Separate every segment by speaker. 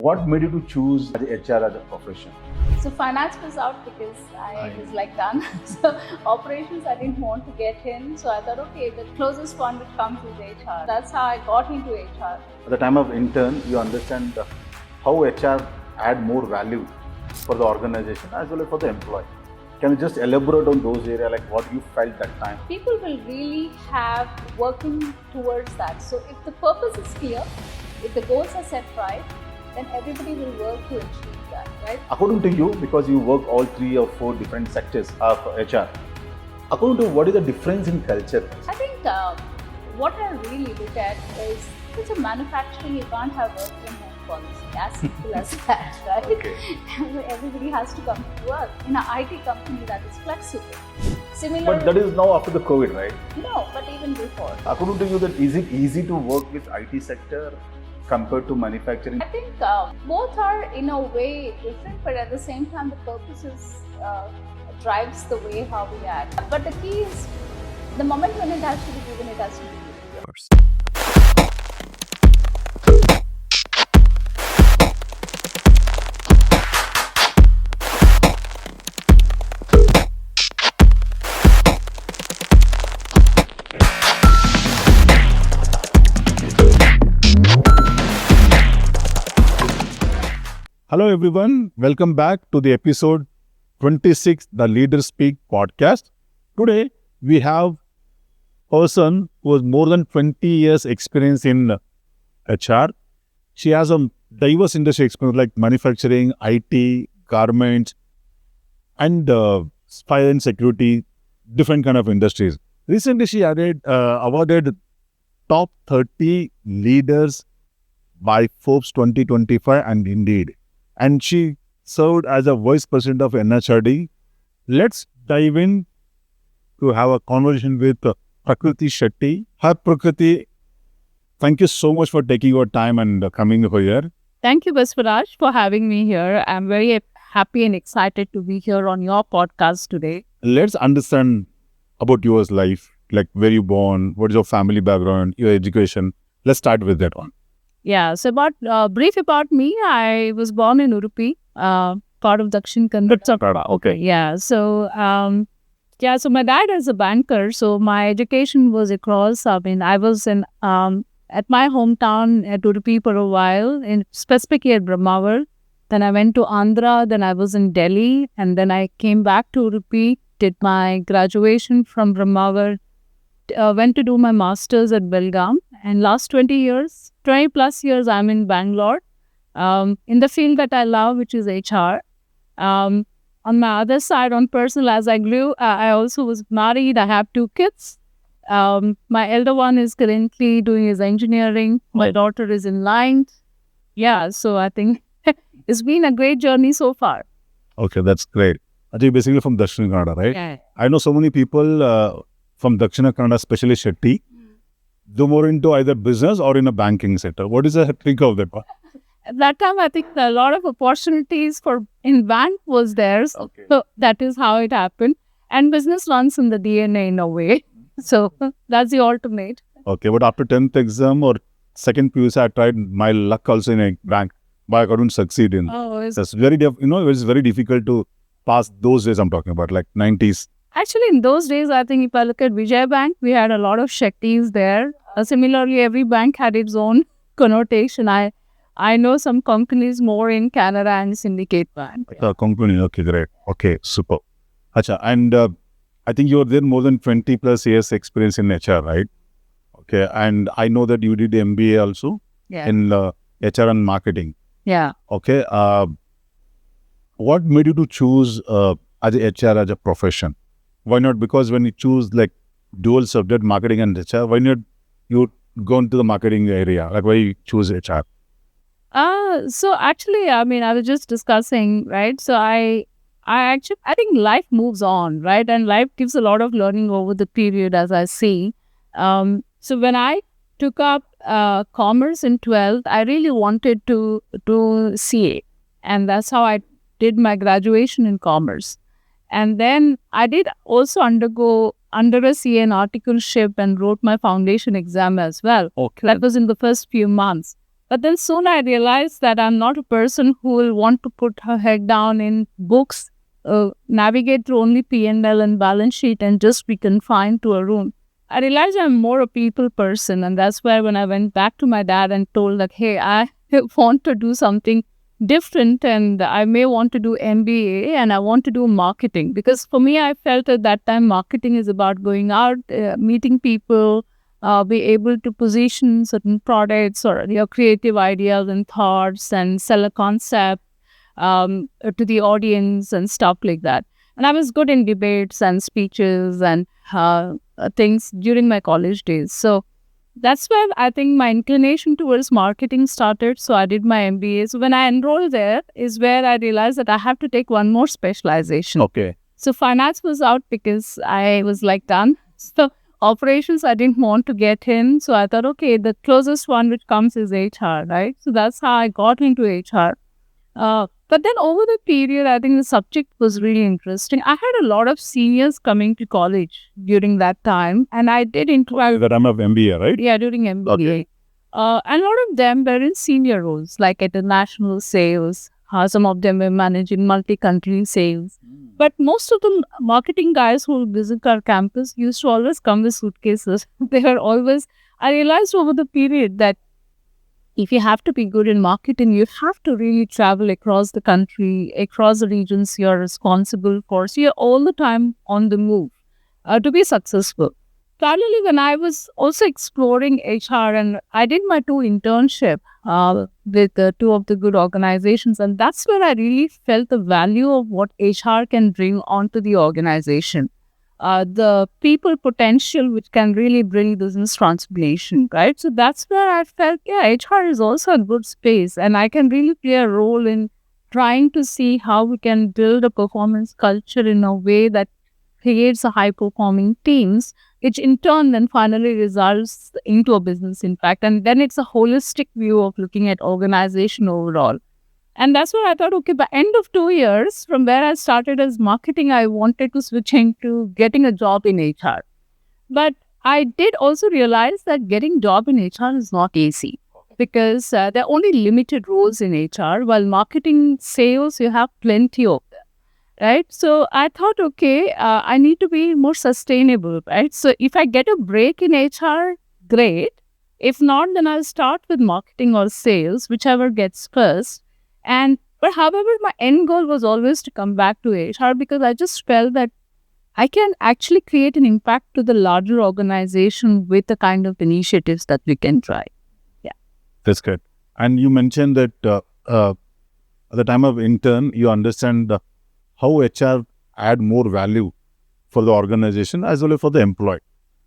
Speaker 1: What made you to choose HR as a profession?
Speaker 2: So finance was out because I was like done. So operations I didn't want to get in. So I thought, okay, the closest one would come to HR. That's how I got into HR.
Speaker 1: At the time of intern, you understand how HR add more value for the organization as well as for the employee. Can you just elaborate on those areas, like what you felt that time?
Speaker 2: People will really have working towards that. So if the purpose is clear, if the goals are set right, then everybody will work to achieve that, right?
Speaker 1: According to you, because you work all 3 or 4 different sectors of HR, according to what is the difference in culture?
Speaker 2: I think what I really look at is, if it's a manufacturing, you can't have work from home policy, as simple as that, right?
Speaker 1: Okay.
Speaker 2: Everybody has to come to work. In an IT company, that is flexible. Similar.
Speaker 1: But that is now after the COVID, right?
Speaker 2: No, but even before.
Speaker 1: According to you, that is it easy to work with IT sector compared to manufacturing?
Speaker 2: I think both are in a way different, but at the same time, the purpose is, drives the way how we act. But the key is, the moment when it has to be given, it has to be given.
Speaker 1: Hello everyone, welcome back to the episode 26, the Leaders Speak podcast. Today we have a person who has more than 20 years experience in HR. She has a diverse industry experience like manufacturing, IT, garments, and fire and security, different kind of industries. Recently she awarded top 30 leaders by Forbes 2025 and Indeed. And she served as a vice president of NHRD. Let's dive in to have a conversation with Prakrithi Shetty. Hi Prakrithi, thank you so much for taking your time and coming over here.
Speaker 3: Thank you, Baswaraj, for having me here. I'm very happy and excited to be here on your podcast today.
Speaker 1: Let's understand about your life, like where you born, what is your family background, your education. Let's start with that one.
Speaker 3: Yeah, so brief about me. I was born in Udupi, part of Dakshin Kannada.
Speaker 1: Okay.
Speaker 3: Yeah, so my dad is a banker, so my education was across. I mean, I was in at my hometown at Udupi for a while, specifically at Brahmawar. Then I went to Andhra, then I was in Delhi, and then I came back to Udupi, did my graduation from Brahmawar, went to do my master's at Belgaum, and last 20 plus years, I'm in Bangalore, in the field that I love, which is HR. On my other side, on personal, as I grew, I also was married. I have 2 kids. My elder one is currently doing his engineering. My daughter is in ninth. Yeah, so I think it's been a great journey so far.
Speaker 1: Okay, that's great. You're basically from Dakshin Kannada, right?
Speaker 3: Yeah.
Speaker 1: I know so many people from Dakshin Kannada, especially Shetty, do more into either business or in a banking sector. What is the trick of that one?
Speaker 3: At that time, I think a lot of opportunities in bank was there.
Speaker 1: Okay.
Speaker 3: So that is how it happened. And business runs in the DNA in a way. So that's the alternate.
Speaker 1: Okay, but after 10th exam or second PUC, I tried my luck also in a bank, but I couldn't succeed in.
Speaker 3: Oh,
Speaker 1: That's very, it's very difficult to pass those days I'm talking about, like 90s.
Speaker 3: Actually, in those days, I think if I look at Vijay Bank, we had a lot of Shetties there. Similarly, every bank had its own connotation. I know some companies more in Canada and Syndicate Bank.
Speaker 1: Company, okay, great. Okay, super. Acha, and I think you're there more than 20 plus years experience in HR, right? Okay, and I know that you did MBA also in HR and marketing.
Speaker 3: Yeah.
Speaker 1: Okay, what made you to choose as a HR as a profession? Why not? Because when you choose like dual subject marketing and HR, why not you go into the marketing area? Like why you choose HR?
Speaker 3: So actually, I mean, I was just discussing, right? So I think life moves on, right? And life gives a lot of learning over the period, as I see. So when I took up commerce in 12th, I really wanted to do CA. And that's how I did my graduation in commerce. And then I did also undergo under a CA in articleship and wrote my foundation exam as well.
Speaker 1: Okay.
Speaker 3: That was in the first few months. But then soon I realized that I'm not a person who will want to put her head down in books, navigate through only P&L and balance sheet and just be confined to a room. I realized I'm more a people person. And that's where when I went back to my dad and told that, hey, I want to do something different and I may want to do MBA and I want to do marketing. Because for me, I felt at that time marketing is about going out, meeting people, be able to position certain products or your creative ideas and thoughts and sell a concept to the audience and stuff like that. And I was good in debates and speeches and things during my college days. So that's where I think my inclination towards marketing started. So I did my MBA. So when I enrolled there is where I realized that I have to take one more specialization.
Speaker 1: Okay.
Speaker 3: So finance was out because I was like done. So operations, I didn't want to get in. So I thought, okay, the closest one which comes is HR, right? So that's how I got into HR. But then over the period, I think the subject was really interesting. I had a lot of seniors coming to college during that time, and I did interact.
Speaker 1: The time of MBA, right?
Speaker 3: Yeah, during MBA.
Speaker 1: Okay.
Speaker 3: And a lot of them were in senior roles, like at the national sales. Some of them were managing multi-country sales. But most of the marketing guys who visit our campus used to always come with suitcases. They were always, I realized over the period that if you have to be good in marketing, you have to really travel across the country, across the regions you're responsible for. So you're all the time on the move to be successful. Parallelly, when I was also exploring HR and I did my 2 internship with 2 of the good organizations, and that's where I really felt the value of what HR can bring onto the organization. The people potential which can really bring business transformation, right? So that's where I felt, yeah, HR is also a good space and I can really play a role in trying to see how we can build a performance culture in a way that creates a high-performing teams, which in turn then finally results into a business impact. And then it's a holistic view of looking at organization overall. And that's where I thought, okay, by end of 2 years, from where I started as marketing, I wanted to switch into getting a job in HR. But I did also realize that getting job in HR is not easy because there are only limited roles in HR, while marketing sales, you have plenty of them. Right. So I thought, okay, I need to be more sustainable. Right. So if I get a break in HR, great. If not, then I'll start with marketing or sales, whichever gets first. But however, my end goal was always to come back to HR because I just felt that I can actually create an impact to the larger organization with the kind of initiatives that we can try. Yeah.
Speaker 1: That's good. And you mentioned that at the time of intern, you understand how HR add more value for the organization as well as for the employee.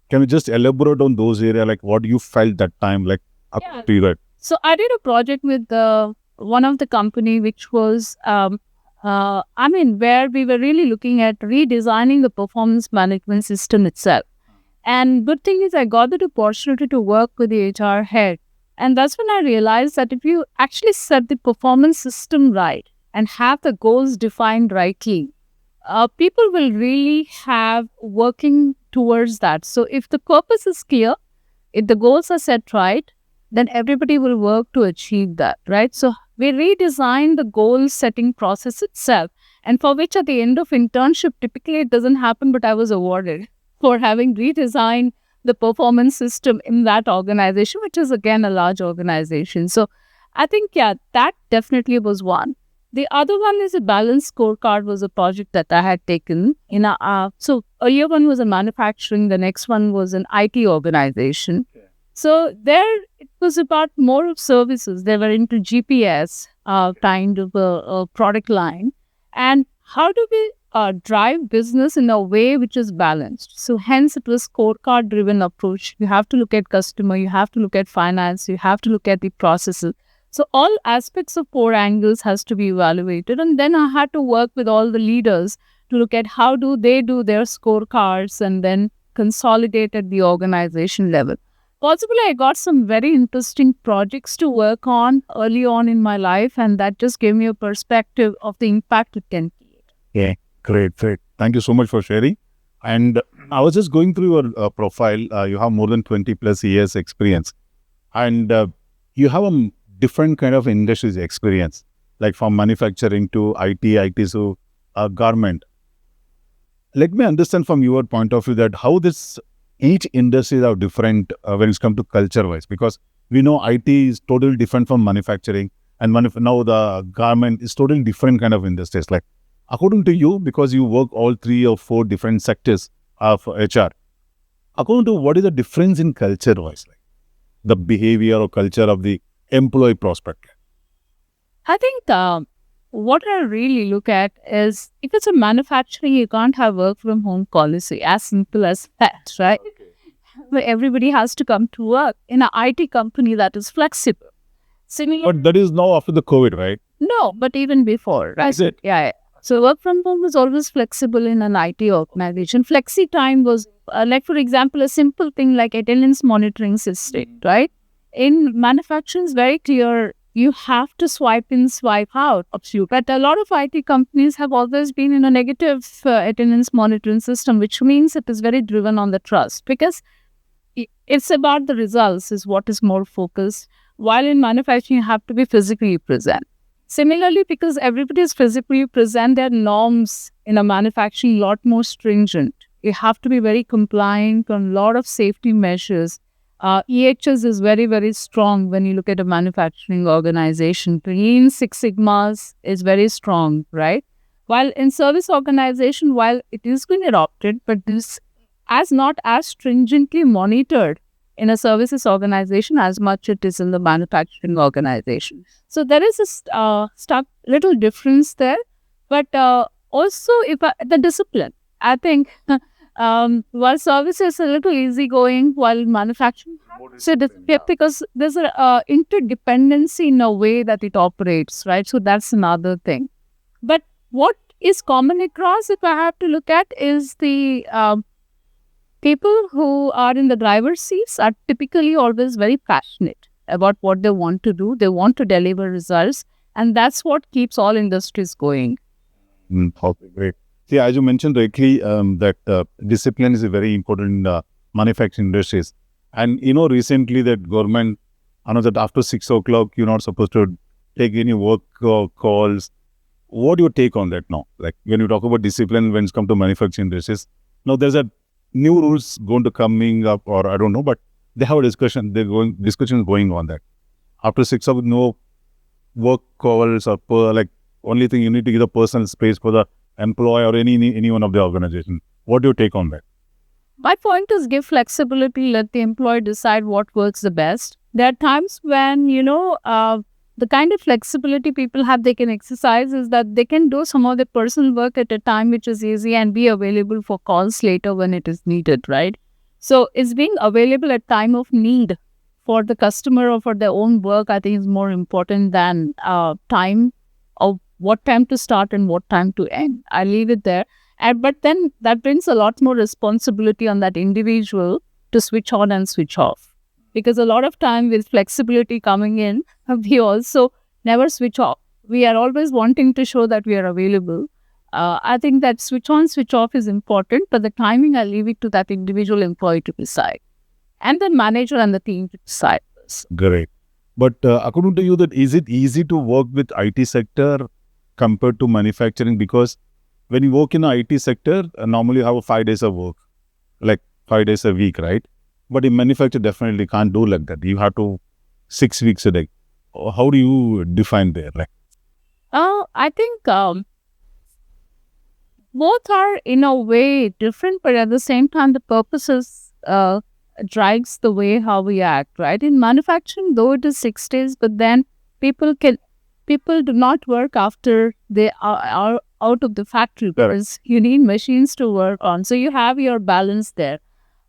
Speaker 1: Can you just elaborate on those areas, like what you felt that time, like up to that?
Speaker 3: So I did a project with one of the company, which was, where we were really looking at redesigning the performance management system itself. And good thing is I got the opportunity to work with the HR head. And that's when I realized that if you actually set the performance system right, and have the goals defined rightly, people will really have working towards that. So if the purpose is clear, if the goals are set right, then everybody will work to achieve that, right? So we redesigned the goal setting process itself, and for which at the end of internship, typically it doesn't happen, but I was awarded for having redesigned the performance system in that organization, which is again a large organization. So I think, yeah, that definitely was one. The other one is a balanced scorecard was a project that I had taken in so earlier one was a manufacturing, the next one was an IT organization. Okay. So there it was about more of services. They were into GPS kind of a product line. And how do we drive business in a way which is balanced? So hence it was scorecard driven approach. You have to look at customer, you have to look at finance, you have to look at the processes. So all aspects of 4 angles has to be evaluated. And then I had to work with all the leaders to look at how do they do their scorecards and then consolidate at the organization level. Possibly I got some very interesting projects to work on early on in my life, and that just gave me a perspective of the impact it can create.
Speaker 1: Yeah, great. Thank you so much for sharing. And I was just going through your profile. You have more than 20 plus years experience. And you have a different kind of industries experience, like from manufacturing to IT to garment. Let me understand from your point of view that how this each industries are different when it's come to culture wise, because we know IT is totally different from manufacturing, and now the garment is totally different kind of industries. Like according to you, because you work all 3 or 4 different sectors of HR, according to what is the difference in culture wise, like the behavior or culture of the employee prospect?
Speaker 3: I think what I really look at is if it's a manufacturing, you can't have work from home policy. As simple as that, right? Where everybody has to come to work. In an IT company, that is flexible. Similar,
Speaker 1: But that is now after the COVID, right?
Speaker 3: no, but even before, right?
Speaker 1: Is it?
Speaker 3: Yeah. So work from home was always flexible in an IT organization. Flexi time was like, for example, a simple thing like attendance monitoring system, right? In manufacturing, it's very clear. You have to swipe in, swipe out of you. But a lot of IT companies have always been in a negative attendance monitoring system, which means it is very driven on the trust because it's about the results is what is more focused. While in manufacturing, you have to be physically present. Similarly, because everybody is physically present, their norms in a manufacturing a lot more stringent. You have to be very compliant on a lot of safety measures. EHS is very, very strong when you look at a manufacturing organization. Lean Six Sigmas is very strong, right? While in service organization, while it is being adopted, but this as not as stringently monitored in a services organization as much it is in the manufacturing organization. So there is a stark little difference there, but also the discipline. I think while service is a little easygoing, while manufacturing so because there's a interdependency in a way that it operates, right? So that's another thing. But what is common across, if I have to look at, is the people who are in the driver's seats are typically always very passionate about what they want to do. They want to deliver results, and that's what keeps all industries going.
Speaker 1: Okay, great. See, as you mentioned rightly, that discipline is very important in manufacturing industries. And recently that government announced that after 6 o'clock, you're not supposed to take any work calls. What do you take on that now? Like when you talk about discipline when it's come to manufacturing industries, now there's a new rules going to coming up, or I don't know, but they have a discussion. Discussions going on that after 6 o'clock, no work calls or only thing you need to give a personal space for the employee or any one of the organization. What do you take on that?
Speaker 3: My point is give flexibility, let the employee decide what works the best. There are times when, the kind of flexibility people have they can exercise is that they can do some of their personal work at a time which is easy and be available for calls later when it is needed, right? So it's being available at time of need for the customer or for their own work, I think is more important than time of what time to start and what time to end. I leave it there. But then that brings a lot more responsibility on that individual to switch on and switch off. Because a lot of time with flexibility coming in, we also never switch off. We are always wanting to show that we are available. I think that switch on, switch off is important, but the timing, I leave it to that individual employee to decide. And the manager and the team to decide this.
Speaker 1: Great. But according to you, that is it easy to work with IT sector compared to manufacturing? Because when you work in the IT sector, normally you have 5 days of work, like 5 days a week, right? But in manufacturing, definitely can't do like that. You have to 6 weeks a day. How do you define there? Like,
Speaker 3: I think both are in a way different, but at the same time, the purposes drives the way how we act, right? In manufacturing, though it is 6 days, but then people do not work after they are out of the factory because you need machines to work on. So you have your balance there.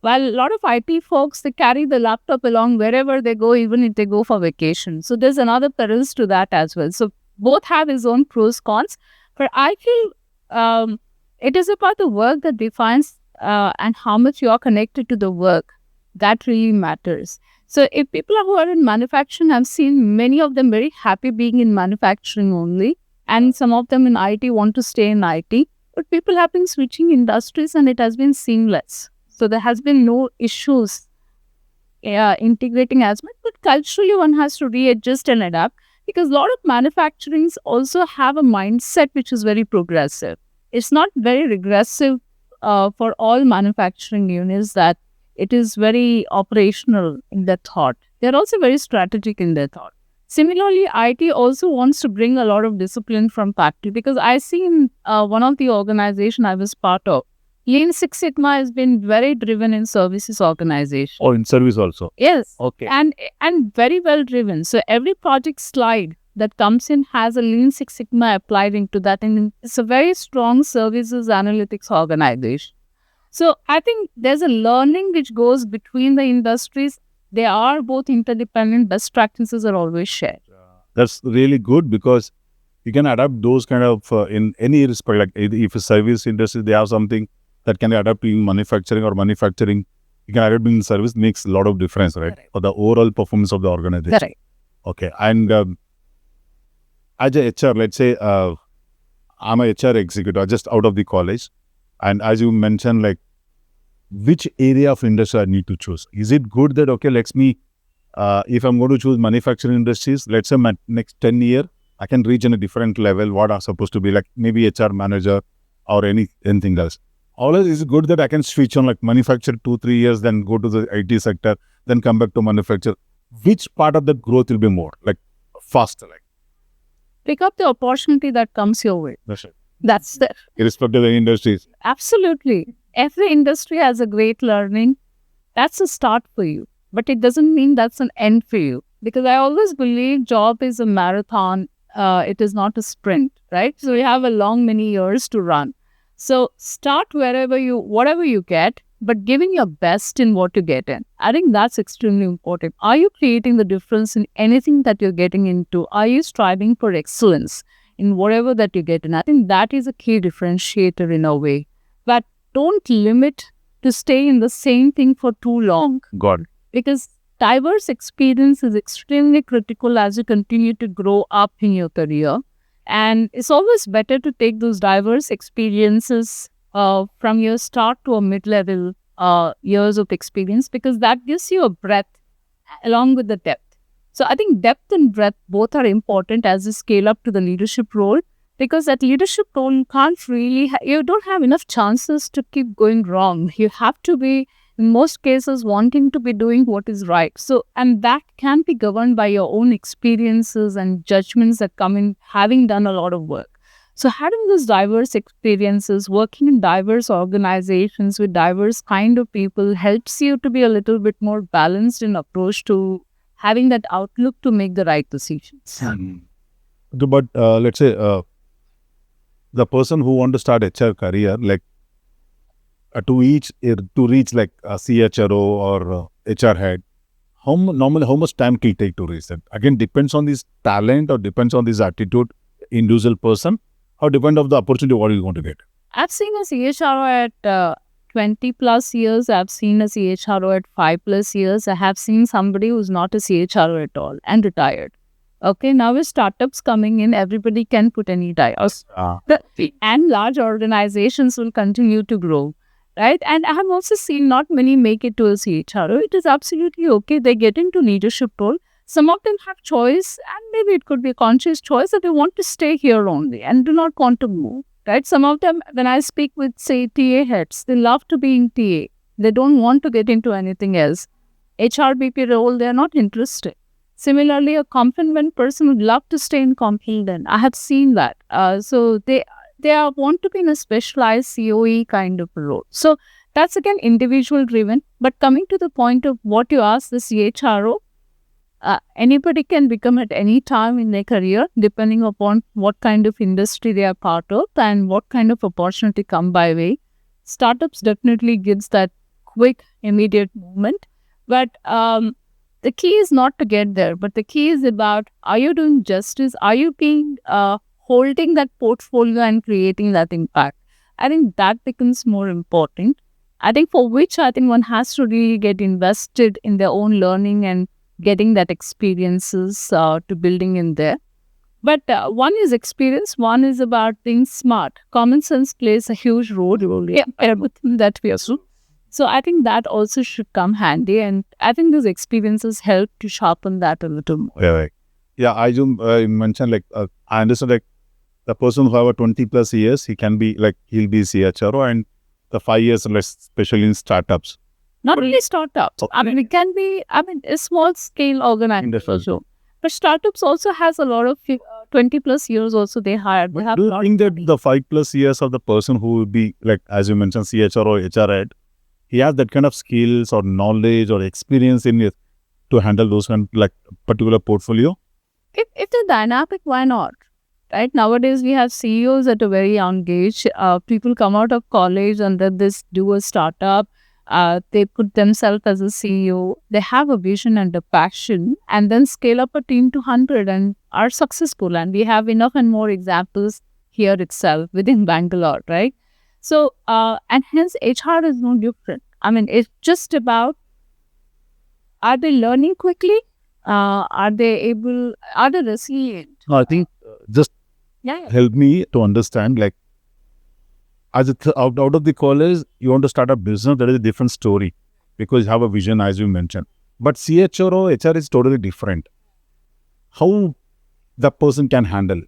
Speaker 3: While a lot of IT folks, they carry the laptop along wherever they go, even if they go for vacation. So there's another perils to that as well. So both have its own pros, cons. But I feel it is about the work that defines and how much you are connected to the work. That really matters. So if people who are in manufacturing, I've seen many of them very happy being in manufacturing only. And some of them in IT want to stay in IT. But people have been switching industries and it has been seamless. So there has been no issues integrating as much, but culturally one has to readjust and adapt, because a lot of manufacturings also have a mindset which is very progressive. It's not very regressive for all manufacturing units, that it is very operational in their thought. They're also very strategic in their thought. Similarly, IT also wants to bring a lot of discipline from factory, because I see in one of the organization I was part of, Lean Six Sigma has been very driven in services organization.
Speaker 1: Or in service also.
Speaker 3: Yes.
Speaker 1: Okay.
Speaker 3: And very well driven. So every project slide that comes in has a Lean Six Sigma applied into that, and it's a very strong services analytics organization. So I think there's a learning which goes between the industries. They are both interdependent. Best practices are always shared.
Speaker 1: That's really good, because you can adapt those kind of in any respect. Like if a service industry, they have something that can adapt in manufacturing, or manufacturing, you can adapt in service, makes a lot of difference, right?
Speaker 3: Correct.
Speaker 1: For the overall performance of the organization.
Speaker 3: Correct.
Speaker 1: Okay. And as a HR, let's say I'm a HR executive just out of the college. And as you mentioned, like, which area of industry I need to choose? Is it good that, okay, if I'm going to choose manufacturing industries, let's say my next 10 year, I can reach in a different level, what I'm supposed to be, like maybe HR manager or anything else. Always is it good that I can switch on, like manufacture 2-3 years, then go to the IT sector, then come back to manufacture. Which part of the growth will be more, like faster? Like,
Speaker 3: Pick up the opportunity that comes your way.
Speaker 1: that's it.
Speaker 3: That's the
Speaker 1: Irrespective of the industries.
Speaker 3: absolutely. Every industry has a great learning. That's a start for you, but it doesn't mean that's an end for you. Because I always believe job is a marathon. It is not a sprint, right? So you have a long many years to run. So start whatever you get, but giving your best in what you get in. I think that's extremely important. Are you creating the difference in anything that you're getting into? Are you striving for excellence in whatever that you get in? I think that is a key differentiator in a way. But don't limit to stay in the same thing for too long,
Speaker 1: Got it.
Speaker 3: because diverse experience is extremely critical as you continue to grow up in your career. And it's always better to take those diverse experiences from your start to a mid-level years of experience, because that gives you a breadth along with the depth. So I think depth and breadth both are important as you scale up to the leadership role, because that leadership role you don't have enough chances to keep going wrong. You have to be, in most cases, wanting to be doing what is right. So, and that can be governed by your own experiences and judgments that come in having done a lot of work. So having those diverse experiences, working in diverse organizations with diverse kind of people helps you to be a little bit more balanced in approach to having that outlook to make the right decisions.
Speaker 1: But let's say the person who want to start HR career, like to reach like a CHRO or HR head, normally how much time will take to reach that? Again, depends on this talent or depends on this attitude, individual person, or depend on the opportunity what you want to get.
Speaker 3: I've seen a CHRO at 20 plus years. I've seen a CHRO at 5 plus years. I have seen somebody who's not a CHRO at all and retired. Okay, now with startups coming in, everybody can put any tires. And large organizations will continue to grow, right? And I have also seen not many make it to a CHRO. It is absolutely okay. They get into leadership role. Some of them have choice, and maybe it could be a conscious choice that they want to stay here only and do not want to move, right? Some of them, when I speak with, say, TA heads, they love to be in TA. They don't want to get into anything else. HRBP role, they're not interested. Similarly, a complement person would love to stay in complement. I have seen that. So they want to be in a specialized COE kind of role. So that's again individual driven. But coming to the point of what you asked, the CHRO, anybody can become at any time in their career, depending upon what kind of industry they are part of and what kind of opportunity come by way. Startups definitely gives that quick, immediate movement. But the key is not to get there, but the key is about, are you doing justice? Are you being holding that portfolio and creating that impact? I think that becomes more important. I think for which I think one has to really get invested in their own learning and getting that experiences to building in there. But one is experience, one is about being smart. Common sense plays a huge role. Yeah, everything that we assume. So I think that also should come handy. And I think these experiences help to sharpen that a little more.
Speaker 1: Yeah, right. Yeah, I do mention like I understand like the person who have a 20 plus years, he can be like he'll be CHRO, and the 5 years less, especially in startups.
Speaker 3: Not really startups. I mean, it can be, a small scale organization also. But startups also has a lot of 20 plus years also they hire. They have
Speaker 1: Do you
Speaker 3: lot
Speaker 1: think
Speaker 3: of
Speaker 1: that
Speaker 3: money.
Speaker 1: the 5 plus years of the person who will be like, as you mentioned, CHRO or HR head, he has that kind of skills or knowledge or experience in it to handle those kind like particular portfolio?
Speaker 3: If they're dynamic, why not? Right? Nowadays, we have CEOs at a very young age. People come out of college and then this do a startup. They put themselves as a CEO. They have a vision and a passion, and then scale up a team to 100 and are successful. And we have enough and more examples here itself within Bangalore, right? So, and hence HR is no different. I mean, it's just about, are they learning quickly? Are they resilient?
Speaker 1: I think just
Speaker 3: Yeah.
Speaker 1: help me to understand like as out of the college, you want to start a business, that is a different story because you have a vision, as you mentioned. But CHRO, HR is totally different. How the person can handle,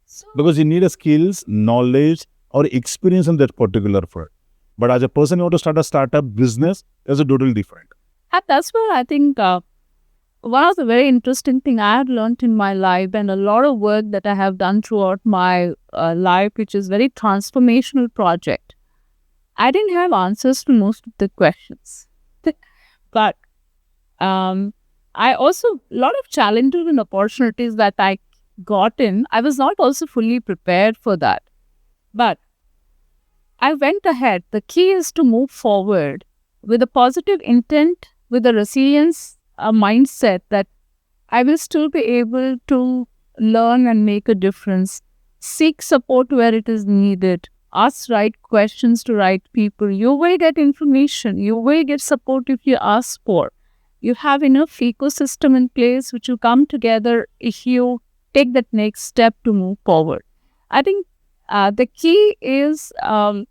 Speaker 3: So,
Speaker 1: because you need a skills, knowledge, or experience in that particular field. But as a person, you want to start a startup business, it's a totally different.
Speaker 3: and that's where I think one of the very interesting thing I have learned in my life, and a lot of work that I have done throughout my life, which is very transformational project. I didn't have answers to most of the questions, but I also, a lot of challenges and opportunities that I got in, I was not also fully prepared for that. But I went ahead. The key is to move forward with a positive intent, with a resilience, a mindset that I will still be able to learn and make a difference. Seek support where it is needed. Ask right questions to right people. You will get information. You will get support if you ask for. You have enough ecosystem in place which will come together if you take that next step to move forward. I think the key is I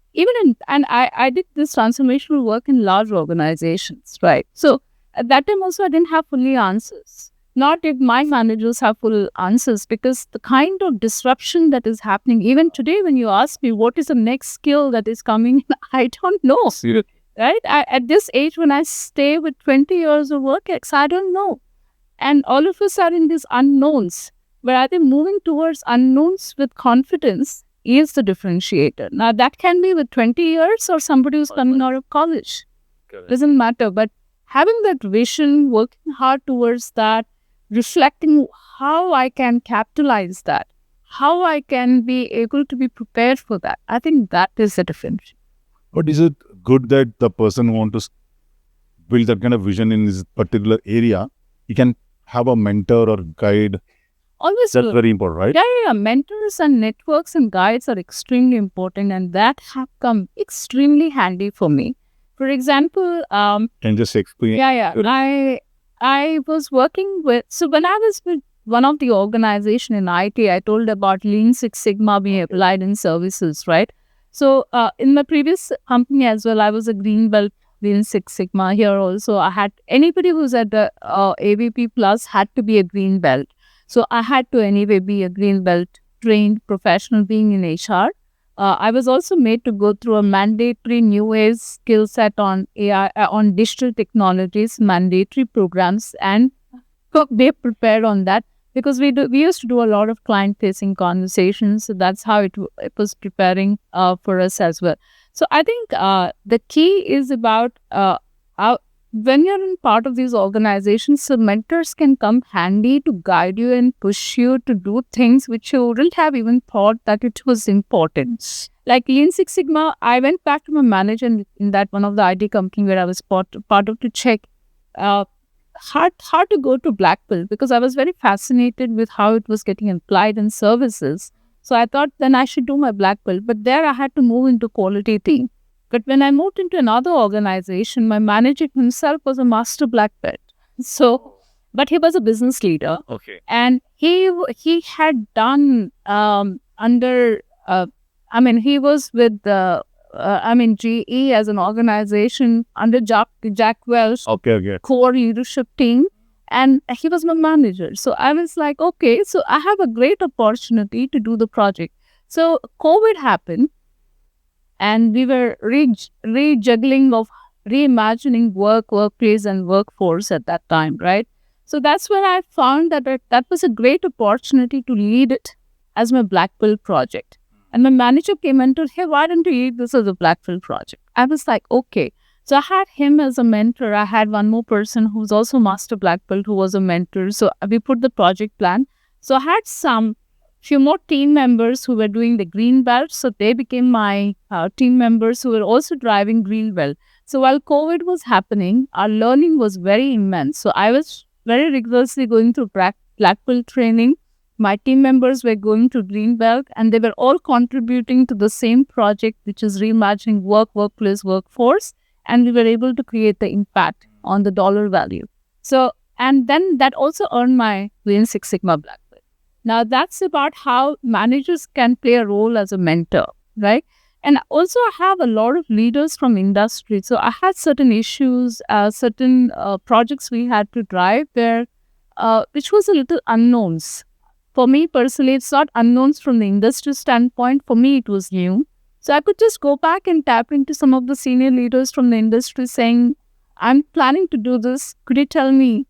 Speaker 3: did this transformational work in large organizations, right? So at that time also I didn't have fully answers. Not if my managers have full answers, because the kind of disruption that is happening, even today when you ask me what is the next skill that is coming, I don't know. Right? At this age when I stay with 20 years of work, I don't know. And all of us are in these unknowns, where I think moving towards unknowns with confidence is the differentiator. Now, that can be with 20 years or somebody who's coming out of college. Doesn't matter. But having that vision, working hard towards that, reflecting how I can capitalize that, how I can be able to be prepared for that, I think that is the difference.
Speaker 1: But is it good that the person who wants to build that kind of vision in this particular area, he can have a mentor or guide?
Speaker 3: Always
Speaker 1: That's
Speaker 3: good.
Speaker 1: very important, right?
Speaker 3: Yeah. Mentors and networks and guides are extremely important, and that have come extremely handy for me. For example,
Speaker 1: Can just explain.
Speaker 3: I was working with, so when I was with one of the organization in IT, I told about Lean Six Sigma being applied in services, right? So in my previous company as well, I was a green belt Lean Six Sigma. Here also, I had anybody who's at the AVP plus had to be a green belt. So I had to anyway be a green belt trained professional being in HR. I was also made to go through a mandatory new age skill set on AI, on digital technologies, mandatory programs, and be prepared on that, because we used to do a lot of client facing conversations. So that's how it was preparing for us as well. So I think the key is about when you're in part of these organizations, so mentors can come handy to guide you and push you to do things which you wouldn't have even thought that it was important. Like Lean Six Sigma, I went back to my manager in that one of the IT company where I was part of to check hard to go to black belt, because I was very fascinated with how it was getting applied in services. So I thought then I should do my black belt, but there I had to move into quality team. But when I moved into another organization, my manager himself was a master black belt. So, but he was a business leader.
Speaker 1: Okay.
Speaker 3: And he had done he was with GE as an organization under Jack Welch
Speaker 1: Okay.
Speaker 3: core leadership team, and he was my manager. So I was like, okay, so I have a great opportunity to do the project. So COVID happened, and we were rejuggling of reimagining workplace, and workforce at that time, right? So that's when I found that was a great opportunity to lead it as my black belt project. And my manager came and told, hey, why don't you lead this as a black belt project? I was like, okay. So I had him as a mentor. I had one more person who's also master black belt who was a mentor. So we put the project plan. So I had few more team members who were doing the green belt. So they became my team members who were also driving green belt. So while COVID was happening, our learning was very immense. So I was very rigorously going through black belt training. My team members were going to green belt, and they were all contributing to the same project, which is reimagining workplace, workforce. And we were able to create the impact on the dollar value. So, and then that also earned my Lean Six Sigma black belt. Now, that's about how managers can play a role as a mentor, right? And also, I have a lot of leaders from industry. So, I had certain issues, certain projects we had to drive where, which was a little unknowns. For me personally, it's not unknowns from the industry standpoint. For me, it was new. So, I could just go back and tap into some of the senior leaders from the industry saying, I'm planning to do this. Could you tell me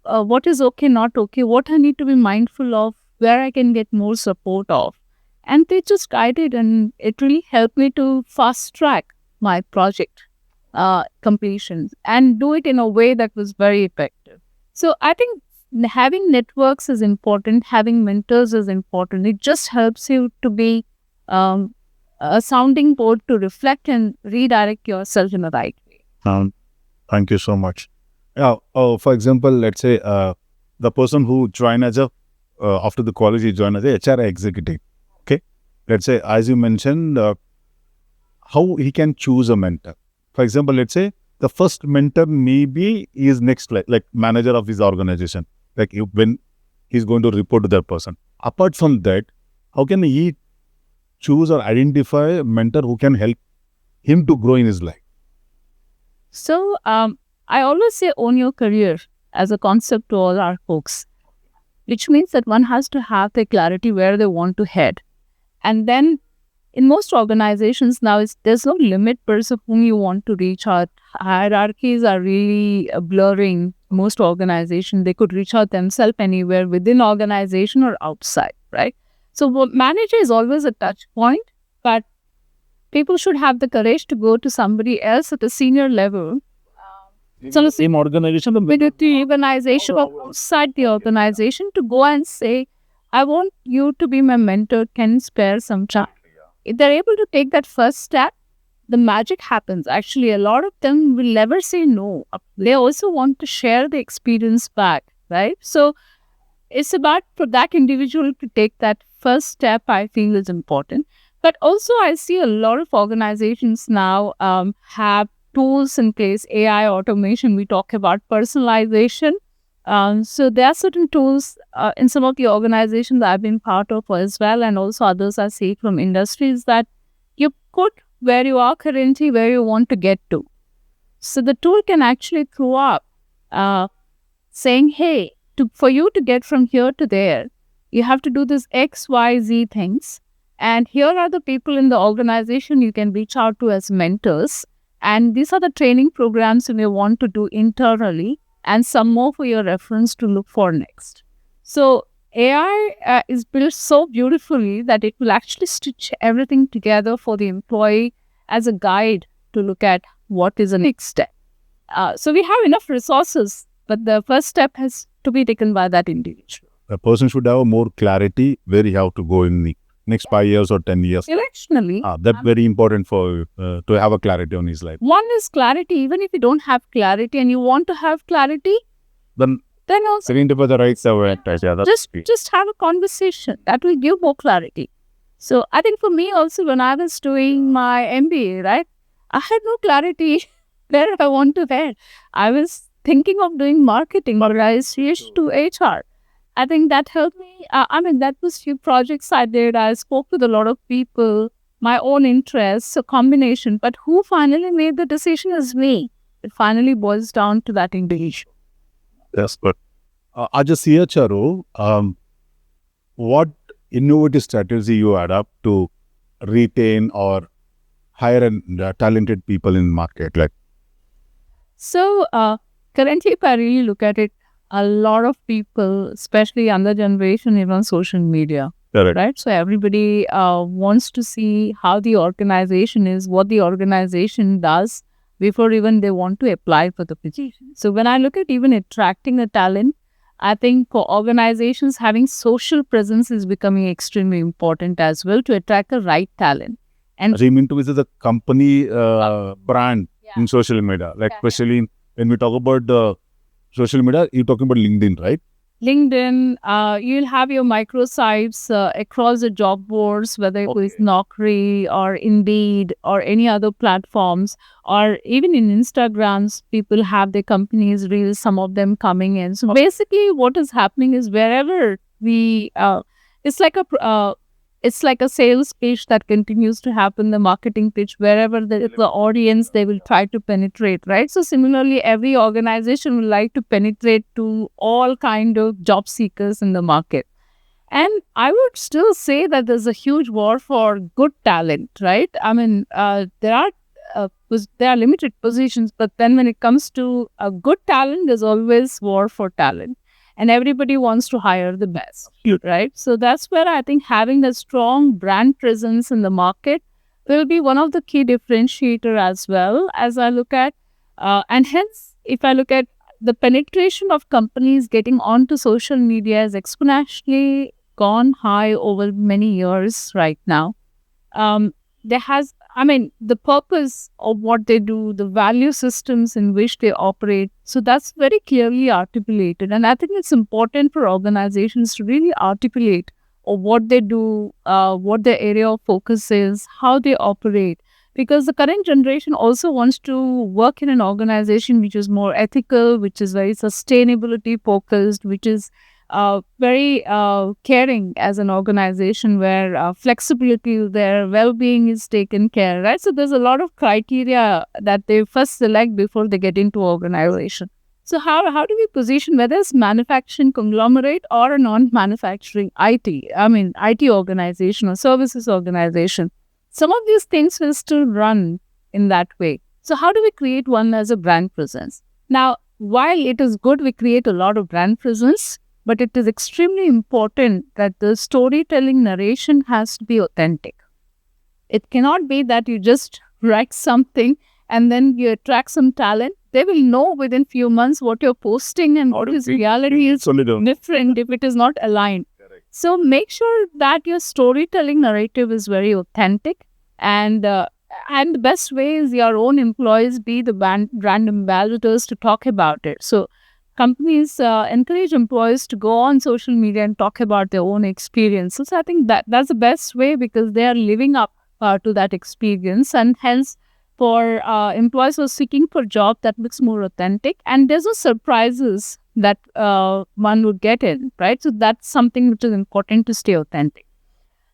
Speaker 3: what is okay, not okay, what I need to be mindful of, where I can get more support of. And they just guided, and it really helped me to fast track my project completions and do it in a way that was very effective. So I think having networks is important, having mentors is important. It just helps you to be a sounding board to reflect and redirect yourself in the right way.
Speaker 1: Thank you so much. Yeah. For example, let's say the person who joined as after the college, he joined as a HR executive. Okay. Let's say, as you mentioned, how he can choose a mentor. For example, let's say the first mentor maybe is next like manager of his organization. Like when he's going to report to that person. Apart from that, how can he choose or identify a mentor who can help him to grow in his life?
Speaker 3: So, I always say own your career as a concept to all our folks, which means that one has to have the clarity where they want to head. And then in most organizations now, there's no limit per se whom you want to reach out. Hierarchies are really blurring. Most organizations, they could reach out themselves anywhere within organization or outside, right? So manager is always a touch point, but people should have the courage to go to somebody else at a senior level. So the same organization, with the organization or outside the organization, to go and say, I want you to be my mentor, can you spare some time? If they're able to take that first step, the magic happens. Actually, a lot of them will never say no. They also want to share the experience back, right? So it's about for that individual to take that first step, I feel is important. But also I see a lot of organizations now have tools in place, AI automation, we talk about personalization. So there are certain tools in some of the organizations that I've been part of as well, and also others I see from industries, that you put where you are currently, where you want to get to. So the tool can actually throw up saying, hey, for you to get from here to there, you have to do this X, Y, Z things. And here are the people in the organization you can reach out to as mentors. And these are the training programs you may want to do internally, and some more for your reference to look for next. So AI is built so beautifully that it will actually stitch everything together for the employee as a guide to look at what is the next step. So we have enough resources, but the first step has to be taken by that individual.
Speaker 1: A person should have more clarity where he have to go in the next 5 years or 10 years.
Speaker 3: Directionally.
Speaker 1: That's very important for to have a clarity on his life.
Speaker 3: One is clarity. Even if you don't have clarity and you want to have clarity,
Speaker 1: then
Speaker 3: also
Speaker 1: identify the right server.
Speaker 3: just have a conversation. That will give more clarity. So I think for me also, when I was doing my MBA, right, I had no clarity where I want to head. I was thinking of doing marketing, but I switched to HR. I think that helped me. That was few projects I did. I spoke with a lot of people. my own interests, a combination. But who finally made the decision is me. It finally boils down to that individual.
Speaker 1: Yes, but as a CHRO, what innovative strategy you adapt to retain or hire talented people in market? Like,
Speaker 3: So currently, if I really look at it, a lot of people, especially younger generation, is on social media.
Speaker 1: correct.
Speaker 3: Right? So everybody wants to see how the organization is, what the organization does before even they want to apply for the position. So when I look at even attracting a talent, I think for organizations having social presence is becoming extremely important as well to attract the right talent. And
Speaker 1: So you mean to visit the company brand
Speaker 3: Yeah.
Speaker 1: in social media, like
Speaker 3: Yeah.
Speaker 1: especially when we talk about the social media, you're talking about LinkedIn, right?
Speaker 3: LinkedIn, you'll have your microsites across the job boards, whether it was
Speaker 1: Okay.
Speaker 3: Naukri or Indeed or any other platforms, or even in Instagrams, people have their companies reels, some of them coming in. So basically, what is happening is wherever we, it's like it's like a sales pitch that continues to happen, the marketing pitch, wherever there is the audience, they will try to penetrate, right? So similarly, every organization would like to penetrate to all kind of job seekers in the market. And I would still say that there's a huge war for good talent, right? I mean, there are limited positions, but then when it comes to a good talent, there's always war for talent. And everybody wants to hire the best, right? So that's where I think having a strong brand presence in the market will be one of the key differentiator as well as I look at. And hence, if I look at the penetration of companies getting onto social media has exponentially gone high over many years right now. The purpose of what they do, the value systems in which they operate. So that's very clearly articulated. And I think it's important for organizations to really articulate of what they do, what their area of focus is, how they operate. Because the current generation also wants to work in an organization which is more ethical, which is very sustainability focused, which is very caring as an organization where flexibility, their well-being is taken care, right? So there's a lot of criteria that they first select before they get into organization. So how do we position whether it's manufacturing conglomerate or a non-manufacturing IT organization or services organization? Some of these things will still run in that way. So how do we create one as a brand presence? Now, while it is good we create a lot of brand presence, but it is extremely important that the storytelling narration has to be authentic. It cannot be that you just write something and then you attract some talent. They will know within few months what you're posting and what is reality is different if it is not aligned.
Speaker 1: Correct.
Speaker 3: So make sure that your storytelling narrative is very authentic, and the best way is your own employees be the brand ambassadors to talk about it. So companies encourage employees to go on social media and talk about their own experiences. I think that's the best way because they are living up to that experience, and hence for employees who are seeking for a job that looks more authentic, and there's no surprises that one would get in, right? So that's something which is important to stay authentic.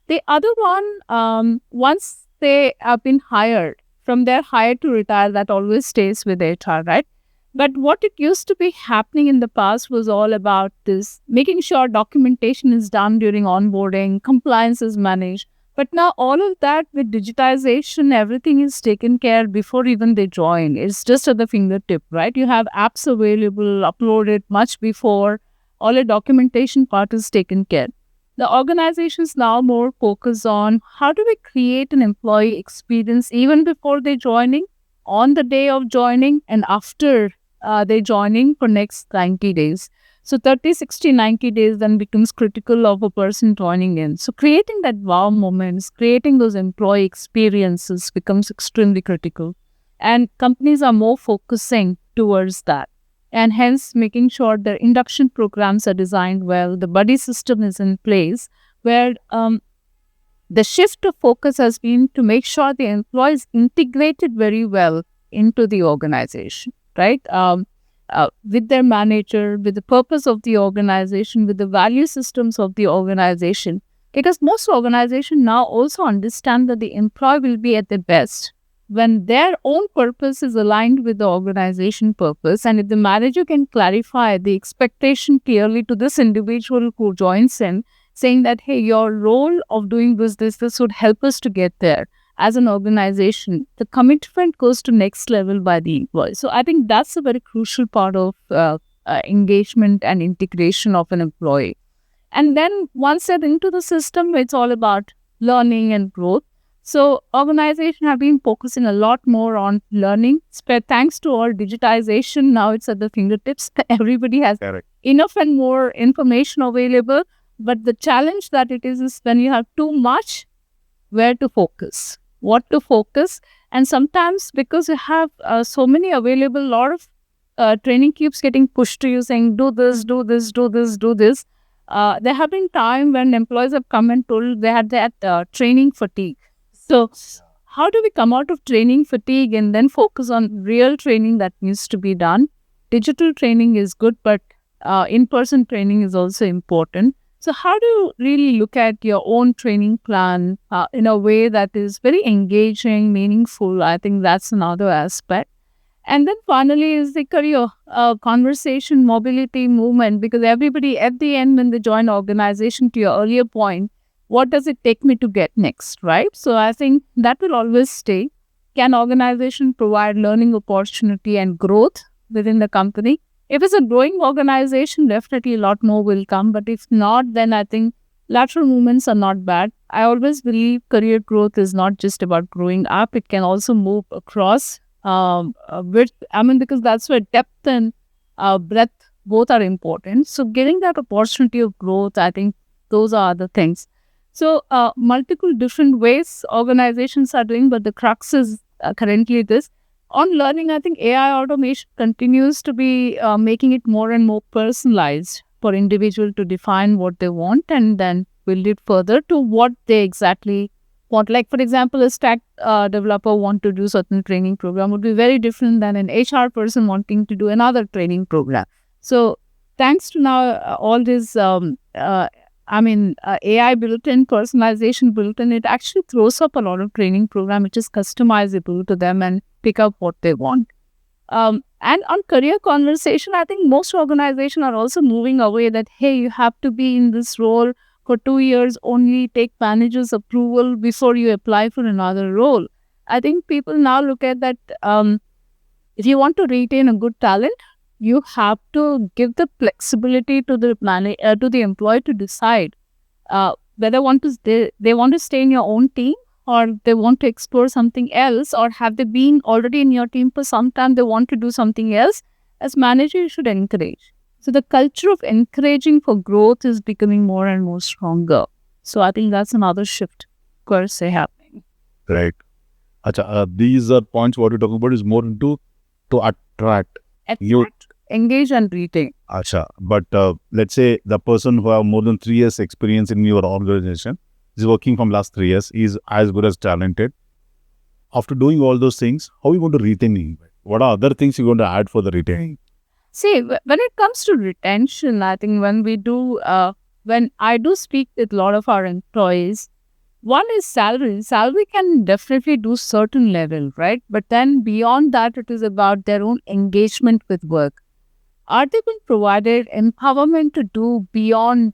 Speaker 3: The other one, once they have been hired, from their hire to retire, that always stays with HR, right? But what it used to be happening in the past was all about this, making sure documentation is done during onboarding, compliance is managed. But now all of that with digitization, everything is taken care before even they join. It's just at the fingertip, right? You have apps available, uploaded much before. All the documentation part is taken care. The organizations now more focus on how do we create an employee experience even before they joining, on the day of joining, and after they joining for next 90 days. So 30, 60, 90 days then becomes critical of a person joining in. So creating that wow moments, creating those employee experiences becomes extremely critical. And companies are more focusing towards that. And hence making sure their induction programs are designed well, the buddy system is in place, where the shift of focus has been to make sure the employees integrated very well into the organization, right? With their manager, with the purpose of the organization, with the value systems of the organization. Because most organizations now also understand that the employee will be at their best when their own purpose is aligned with the organization purpose. And if the manager can clarify the expectation clearly to this individual who joins in, saying that, hey, your role of doing this would help us to get there as an organization, the commitment goes to next level by the employee. So I think that's a very crucial part of engagement and integration of an employee. And then once they're into the system, it's all about learning and growth. So organizations have been focusing a lot more on learning. Thanks to all digitization, now it's at the fingertips. Everybody has
Speaker 1: Correct.
Speaker 3: enough and more information available. But the challenge that it is when you have too much, where to focus, what to focus. And sometimes because you have so many available, a lot of training keeps getting pushed to you saying, do this, do this, do this, do this. There have been times when employees have come and told they had that training fatigue. So how do we come out of training fatigue and then focus on real training that needs to be done? Digital training is good, but in-person training is also important. So how do you really look at your own training plan in a way that is very engaging, meaningful? I think that's another aspect. And then finally is the career conversation, mobility, movement, because everybody at the end when they join organization, to your earlier point, what does it take me to get next, right? So I think that will always stay. Can organization provide learning opportunity and growth within the company? If it's a growing organization, definitely a lot more will come. But if not, then I think lateral movements are not bad. I always believe career growth is not just about growing up. It can also move across because that's where depth and breadth both are important. So getting that opportunity of growth, I think those are the things. So multiple different ways organizations are doing, but the crux is currently this. On learning, I think AI automation continues to be making it more and more personalized for individual to define what they want and then build it further to what they exactly want. Like, for example, a stack developer want to do certain training program would be very different than an HR person wanting to do another training program. So thanks to now all this AI built-in, personalization built-in, it actually throws up a lot of training program which is customizable to them and pick up what they want. And on career conversation, I think most organizations are also moving away that, hey, you have to be in this role for 2 years, only take manager's approval before you apply for another role. I think people now look at that if you want to retain a good talent, you have to give the flexibility to the employee to decide whether they want to stay in your own team or they want to explore something else, or have they been already in your team for some time, they want to do something else. As manager, you should encourage. So the culture of encouraging for growth is becoming more and more stronger. So I think that's another shift per se happening.
Speaker 1: Right. Acha, these are points what you're talking about is more into to attract.
Speaker 3: Engage and retain.
Speaker 1: Acha, but let's say the person who have more than 3 years experience in your organization is working from last 3 years, is as good as talented. After doing all those things, how are you going to retain him? What are other things you're going to add for the retaining?
Speaker 3: See, when it comes to retention, I think when I do speak with a lot of our employees, one is salary. Salary can definitely do certain level, right? But then beyond that, it is about their own engagement with work. Are they being provided empowerment to do beyond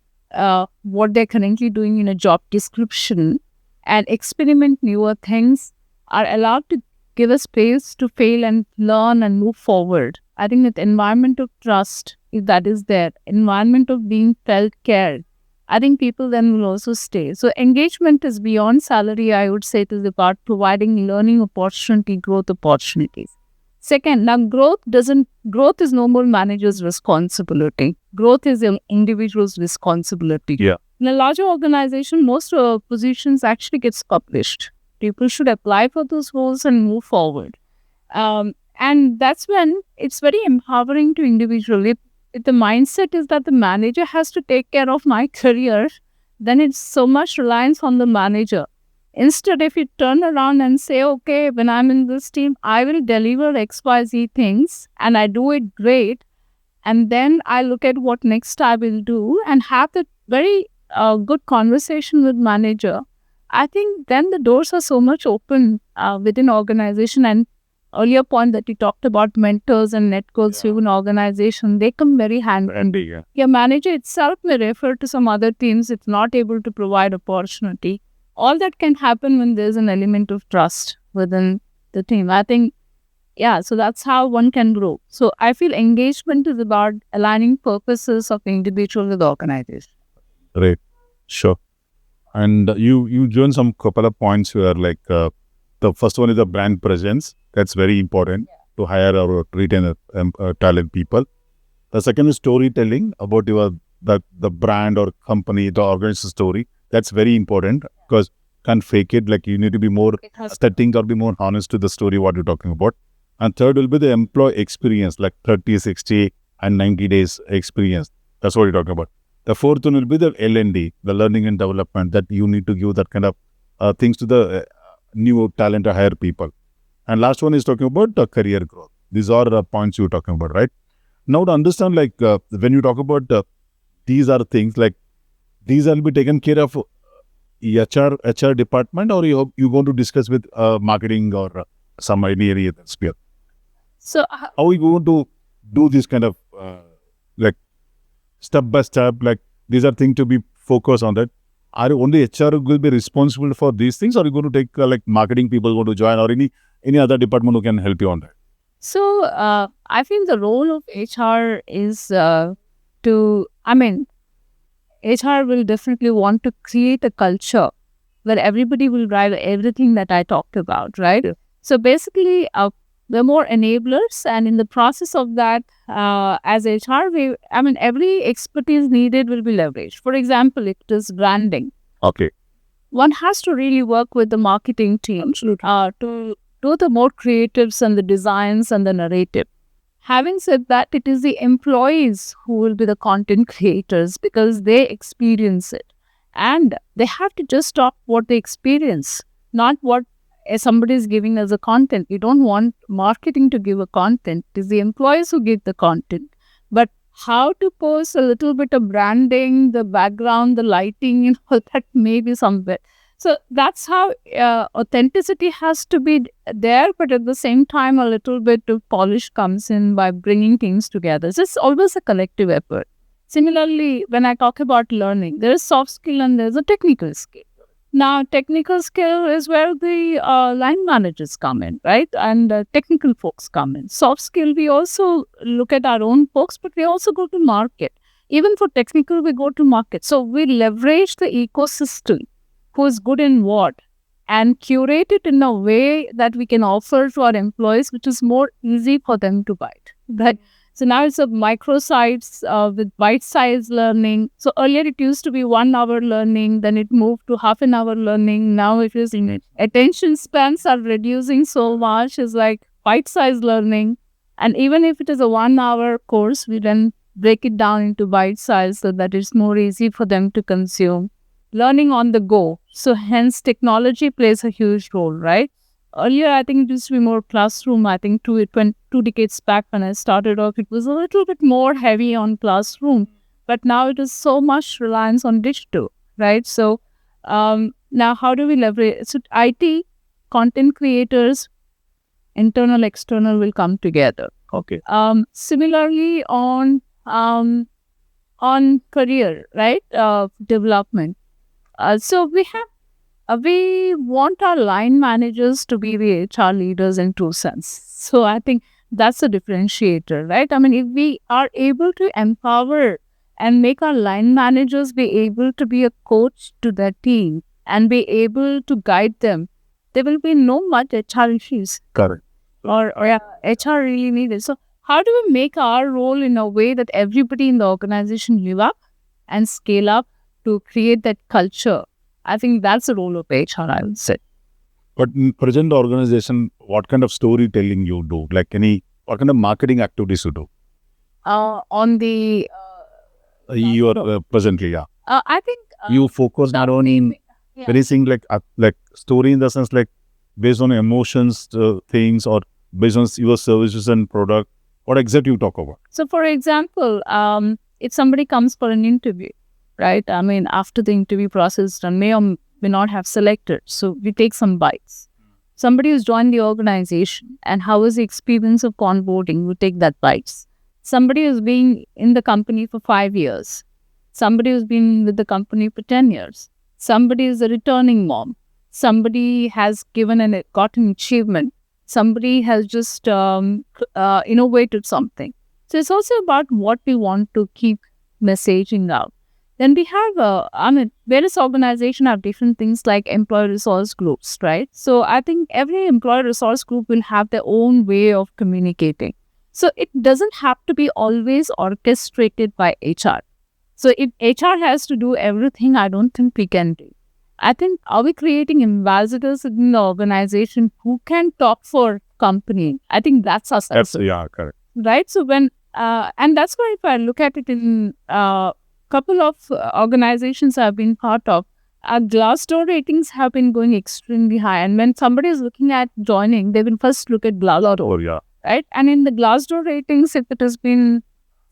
Speaker 3: what they're currently doing in a job description and experiment newer things? Are allowed to give a space to fail and learn and move forward? I think that environment of trust, if that is there, environment of being felt cared, I think people then will also stay. So engagement is beyond salary. I would say it is about providing learning opportunity, growth opportunities. Second, now growth is no more manager's responsibility. Growth is an individual's responsibility.
Speaker 1: Yeah.
Speaker 3: In a larger organization, most positions actually gets published. People should apply for those roles and move forward. And that's when it's very empowering to individual. If the mindset is that the manager has to take care of my career, then it's so much reliance on the manager. Instead, if you turn around and say, okay, when I'm in this team, I will deliver XYZ things and I do it great. And then I look at what next I will do and have that very a good conversation with manager, I think then the doors are so much open within organization. And earlier point that you talked about mentors and networks within organization, they come very handy.
Speaker 1: Yeah.
Speaker 3: Your manager itself may refer to some other teams if not able to provide opportunity. All that can happen when there's an element of trust within the team. I think, yeah, so that's how one can grow. So I feel engagement is about aligning purposes of individual with organization.
Speaker 1: Right. Sure. And you joined some couple of points where like the first one is the brand presence. That's very important to hire or retain talent people. The second is storytelling about the brand or company, the organization story. That's very important because can't fake it. Like you need to be more aesthetic or be more honest to the story what you're talking about. And third will be the employee experience, like 30, 60 and 90 days experience. That's what you're talking about. The fourth one will be the L&D, the learning and development, that you need to give that kind of things to the new talent or hire people. And last one is talking about the career growth. These are the points you're talking about, right? Now to understand, like when you talk about these are things like these will be taken care of HR department, or you going to discuss with marketing or some any area sphere.
Speaker 3: So
Speaker 1: How are we going to do this kind of like step by step? Like these are things to be focused on that. Are only HR will be responsible for these things, or are you going to take like marketing people going to join, or any other department who can help you on that?
Speaker 3: So I feel the role of HR is HR will definitely want to create a culture where everybody will drive everything that I talked about, right?
Speaker 1: Yeah.
Speaker 3: So basically, we're more enablers, and in the process of that, as HR, every expertise needed will be leveraged. For example, if it is branding,
Speaker 1: Okay.
Speaker 3: one has to really work with the marketing team to do the more creatives and the designs and the narrative. Having said that, it is the employees who will be the content creators because they experience it. And they have to just talk what they experience, not what somebody is giving as a content. You don't want marketing to give a content. It is the employees who give the content. But how to post a little bit of branding, the background, the lighting, that may be somewhere. So that's how authenticity has to be there, but at the same time, a little bit of polish comes in by bringing things together. So it's always a collective effort. Similarly, when I talk about learning, there is soft skill and there's a technical skill. Now, technical skill is where the line managers come in, right? And technical folks come in. Soft skill, we also look at our own folks, but we also go to market. Even for technical, we go to market. So we leverage the ecosystem, who is good in what, and curate it in a way that we can offer to our employees, which is more easy for them to bite, right? So now it's a micro-sites with bite-sized learning. So earlier it used to be 1 hour learning, then it moved to half an hour learning. Now it is attention spans are reducing so much. It's like bite-sized learning. And even if it is a 1 hour course, we then break it down into bite-size so that it's more easy for them to consume. Learning on the go. So hence technology plays a huge role, right? Earlier, I think it used to be more classroom. I think 2 decades back when I started off, it was a little bit more heavy on classroom. But now it is so much reliance on digital, right? So now how do we leverage? So IT, content creators, internal, external will come together.
Speaker 1: Okay.
Speaker 3: Similarly on career, right? Development. So we want our line managers to be the HR leaders in true sense. So I think that's a differentiator, right? I mean, if we are able to empower and make our line managers be able to be a coach to their team and be able to guide them, there will be no much HR issues.
Speaker 1: Correct.
Speaker 3: Or HR really needed. So how do we make our role in a way that everybody in the organization live up and scale up to create that culture? I think that's the role of HR, I would say.
Speaker 1: But in present organization, what kind of storytelling you do? Like what kind of marketing activities you do?
Speaker 3: On the...
Speaker 1: you are presently, yeah.
Speaker 3: I think...
Speaker 1: you focus not only in anything like story in the sense like based on emotions, things, or based on your services and product. What exactly you talk about?
Speaker 3: So, for example, if somebody comes for an interview, right? I mean, after the interview process done, may or may not have selected. So we take some bites. Somebody who's joined the organization and how is the experience of onboarding, we take that bites. Somebody who's been in the company for 5 years. Somebody who's been with the company for 10 years. Somebody is a returning mom. Somebody has given and got an achievement. Somebody has just innovated something. So it's also about what we want to keep messaging out. Then we have, various organizations have different things like employee resource groups, right? So I think every employee resource group will have their own way of communicating. So it doesn't have to be always orchestrated by HR. So if HR has to do everything, I don't think we can do. I think, are we creating ambassadors in the organization who can talk for company? I think that's our success.
Speaker 1: Yeah, correct.
Speaker 3: Right? So when, and that's why if I look at it in couple of organizations I've been part of, our Glassdoor ratings have been going extremely high. And when somebody is looking at joining, they will first look at Glassdoor.
Speaker 1: Oh, yeah.
Speaker 3: Right? And in the Glassdoor ratings, if it has been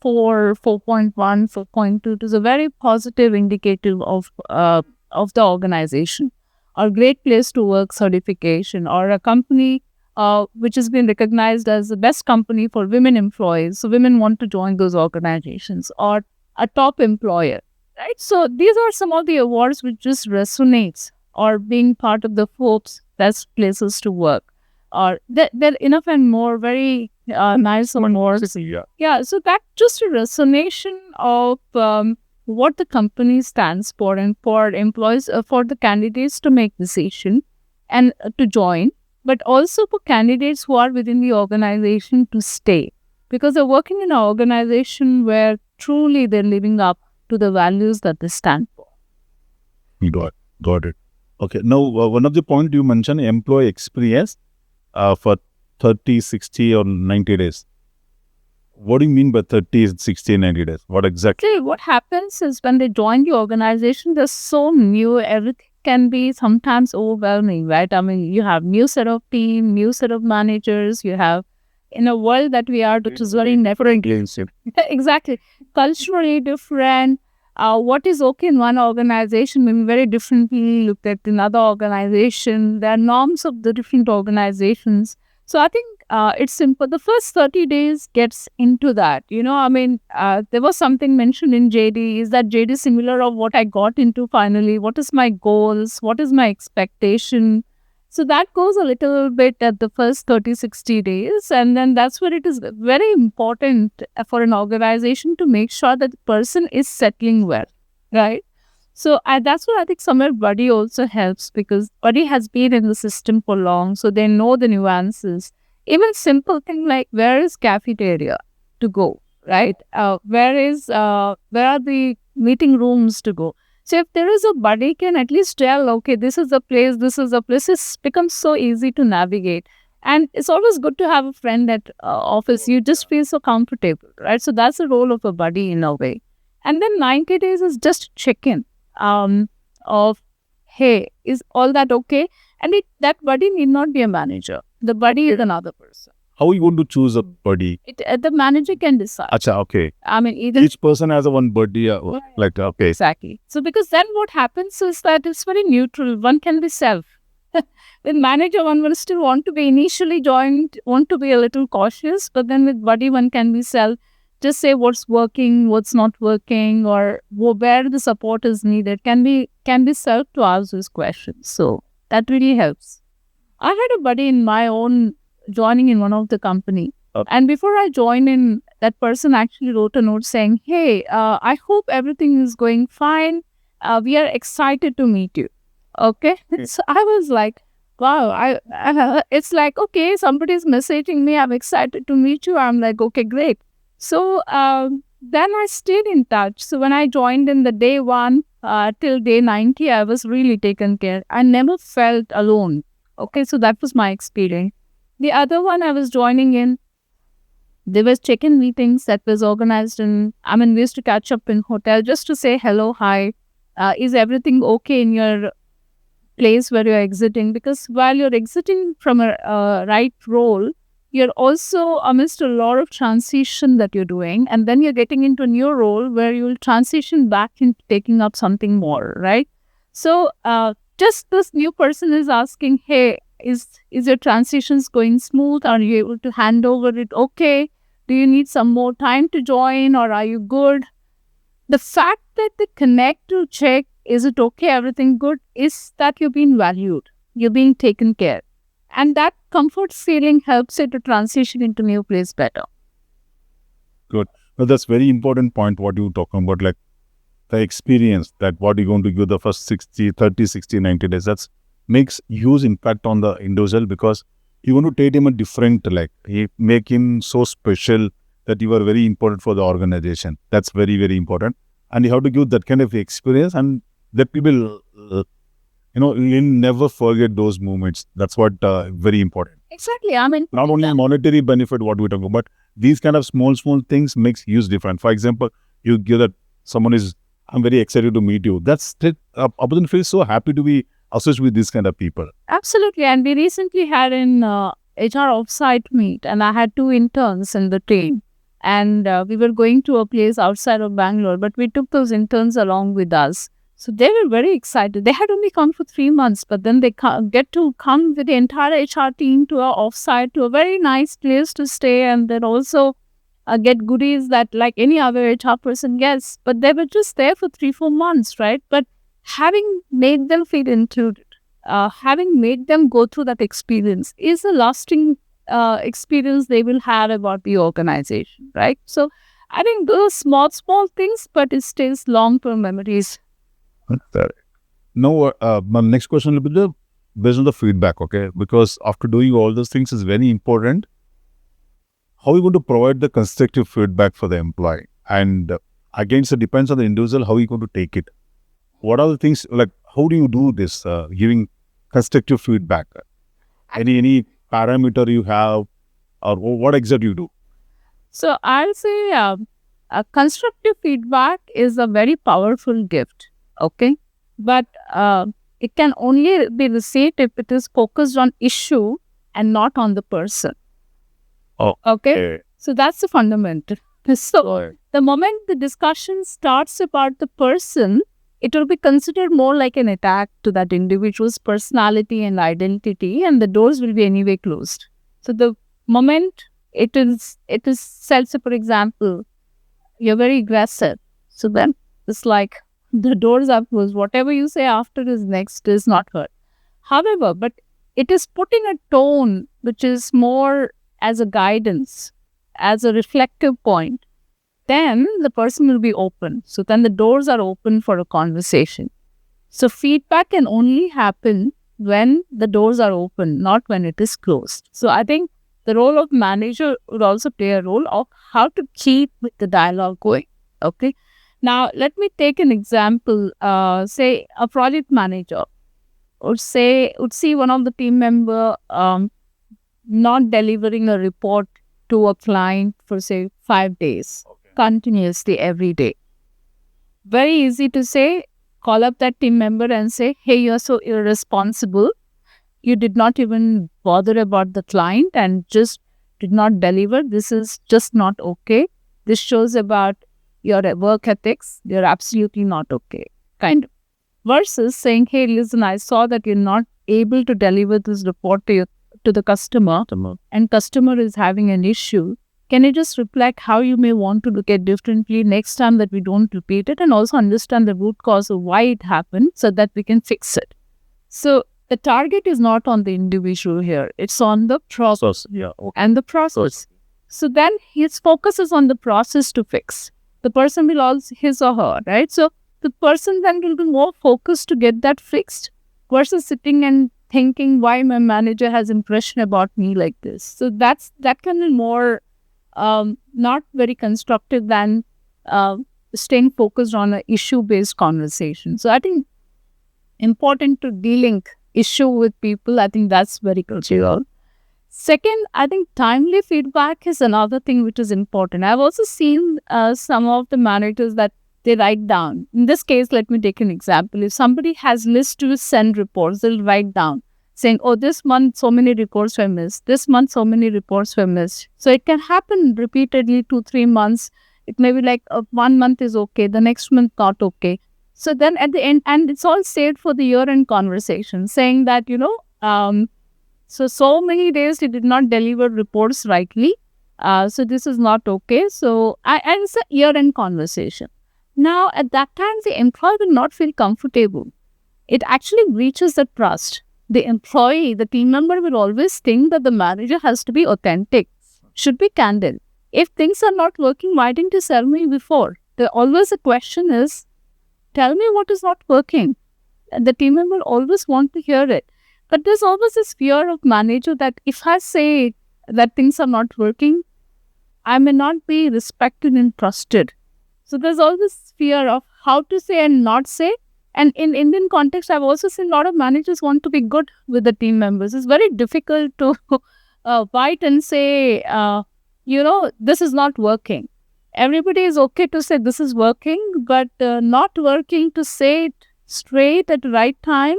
Speaker 3: 4, 4.1, 4.2, it is a very positive indicative of the organization, or great place to work certification, or a company which has been recognized as the best company for women employees. So women want to join those organizations, or a top employer, right? So these are some of the awards which just resonates, or being part of the Forbes best places to work, or there enough and more very nice awards. Yeah, so that just a resonation of what the company stands for, and for employees, for the candidates to make decision and to join, but also for candidates who are within the organization to stay, because they're working in an organization where truly they're living up to the values that they stand for.
Speaker 1: Got it. Okay. Now, one of the point you mentioned, employee experience for 30, 60 or 90 days. What do you mean by 30, 60, 90 days? What exactly?
Speaker 3: See, what happens is when they join the organization, they're so new, everything can be sometimes overwhelming, right? I mean, you have new set of team, new set of managers, you have in a world that we are, which is very
Speaker 1: inclusive.
Speaker 3: Exactly. Culturally different. What is okay in one organization may be very differently looked at in another organization. There are norms of the different organizations. So I think it's simple. The first 30 days gets into that. There was something mentioned in JD. Is that JD similar of what I got into finally? What is my goals? What is my expectation? So that goes a little bit at the first 30, 60 days. And then that's where it is very important for an organization to make sure that the person is settling well, right? So that's where I think somewhere Buddy also helps, because Buddy has been in the system for long. So they know the nuances. Even simple thing like, where is cafeteria to go, right? Where are the meeting rooms to go? So if there is a Buddy can at least tell, okay, this is the place, it becomes so easy to navigate. And it's always good to have a friend at office. You just feel so comfortable, right? So that's the role of a Buddy in a way. And then 90 days is just check-in of, hey, is all that okay? And that Buddy need not be a manager. The Buddy is another person.
Speaker 1: How are you going to choose a buddy?
Speaker 3: The manager can decide.
Speaker 1: Acha, okay.
Speaker 3: I mean, either
Speaker 1: each person has a one buddy, like, okay.
Speaker 3: Exactly. So because then what happens is that it's very neutral. One can be self. With manager, one will still want to be initially joined, want to be a little cautious, but then with Buddy, one can be self. Just say what's working, what's not working, or where the support is needed. Can be self to ask those questions. So that really helps. I had a Buddy in my own joining in one of the company. And before I joined in, that person actually wrote a note saying, hey, I hope everything is going fine. We are excited to meet you. Okay. So I was like, wow, it's like, okay, somebody's messaging me. I'm excited to meet you. I'm like, okay, great. So then I stayed in touch. So when I joined in the day 1 till day 90, I was really taken care. I never felt alone. Okay. So that was my experience. The other one I was joining in, there was check-in meetings that was organized we used to catch up in hotel just to say hello, hi. Is everything okay in your place where you're exiting? Because while you're exiting from a right role, you're also amidst a lot of transition that you're doing, and then you're getting into a new role where you'll transition back into taking up something more, right? So just this new person is asking, hey, is your transitions going smooth? Are you able to hand over it okay? Do you need some more time to join, or are you good? The fact that they connect to check, is it okay, everything good, is that you're being valued, you're being taken care. And that comfort feeling helps you to transition into new place better.
Speaker 1: Good. Well, that's very important point what you talking about, like the experience, that what you're going to give the first 60, 30, 60, 90 days. That's makes huge impact on the individual, because you want to take him a different, like he make him so special that you are very important for the organization. That's very, very important. And you have to give that kind of experience, and that people, you'll never forget those moments. That's what very important.
Speaker 3: Exactly. I mean,
Speaker 1: Not only monetary benefit, what we talk about, but these kind of small things makes huge difference. For example, you give that someone is, I'm very excited to meet you. That's Abudin feels so happy to be associated with these kind of people.
Speaker 3: absolutely. And we recently had an HR offsite meet, and I had 2 interns in the team. And we were going to a place outside of Bangalore, but we took those interns along with us. So they were very excited. They had only come for 3 months, but then they get to come with the entire HR team to our offsite, to a very nice place to stay, and then also get goodies that like any other HR person gets. But they were just there for 3-4 months, right? But having made them feel included, having made them go through that experience is a lasting experience they will have about the organization, right? So I think those small things, but it stays long-term memories.
Speaker 1: No, my next question will be based on the feedback, okay? Because after doing all those things is very important. How are you going to provide the constructive feedback for the employee? And again, it depends on the individual, how you going to take it. What are the things, like, how do you do this, giving constructive feedback? Any parameter you have, or what exactly you do?
Speaker 3: So I'll say a constructive feedback is a very powerful gift, okay? But it can only be received if it is focused on issue and not on the person.
Speaker 1: Oh,
Speaker 3: okay. So that's the fundamental. So the moment the discussion starts about the person, it will be considered more like an attack to that individual's personality and identity, and the doors will be anyway closed. So the moment it is said, so for example, you're very aggressive. So then it's like the doors are closed. Whatever you say after is next is not heard. However, but it is putting a tone which is more as a guidance, as a reflective point, then the person will be open. So then the doors are open for a conversation. So feedback can only happen when the doors are open, not when it is closed. So I think the role of manager would also play a role of how to keep the dialogue going. Okay. Now, let me take an example. Say a project manager would see one of the team member not delivering a report to a client for say 5 days, continuously every day. Very easy to say, call up that team member and say, hey, you're so irresponsible. You did not even bother about the client and just did not deliver. This is just not okay. This shows about your work ethics. You're absolutely not okay. Kind of. Versus saying, hey, listen, I saw that you're not able to deliver this report to the customer, and customer is having an issue. Can you just reflect how you may want to look at differently next time, that we don't repeat it, and also understand the root cause of why it happened so that we can fix it. So the target is not on the individual here. It's on the process and the process. So then his focus is on the process to fix. The person will also, his or her, right? So the person then will be more focused to get that fixed versus sitting and thinking why my manager has impression about me like this. So that can be more not very constructive than staying focused on an issue-based conversation. So I think important to de-link issue with people. I think that's very crucial. Second, I think timely feedback is another thing which is important. I've also seen some of the managers that they write down. In this case, let me take an example. If somebody has list to send reports, they'll write down. saying, oh, this month so many reports were missed. This month so many reports were missed. So it can happen repeatedly 2-3 months. It may be like 1 month is okay, the next month not okay. So then at the end, and it's all saved for the year-end conversation, saying that, so many days he did not deliver reports rightly. So this is not okay. So and it's a year-end conversation. Now, at that time, the employee will not feel comfortable. It actually breaches the trust. The employee, the team member will always think that the manager has to be authentic, should be candid. If things are not working, why didn't you tell me before? Always the question is, tell me what is not working. And the team member always want to hear it. But there's always this fear of manager that if I say that things are not working, I may not be respected and trusted. So there's always fear of how to say and not say. And in Indian context, I've also seen a lot of managers want to be good with the team members. It's very difficult to bite and say, this is not working. Everybody is okay to say this is working, but not working to say it straight at the right time.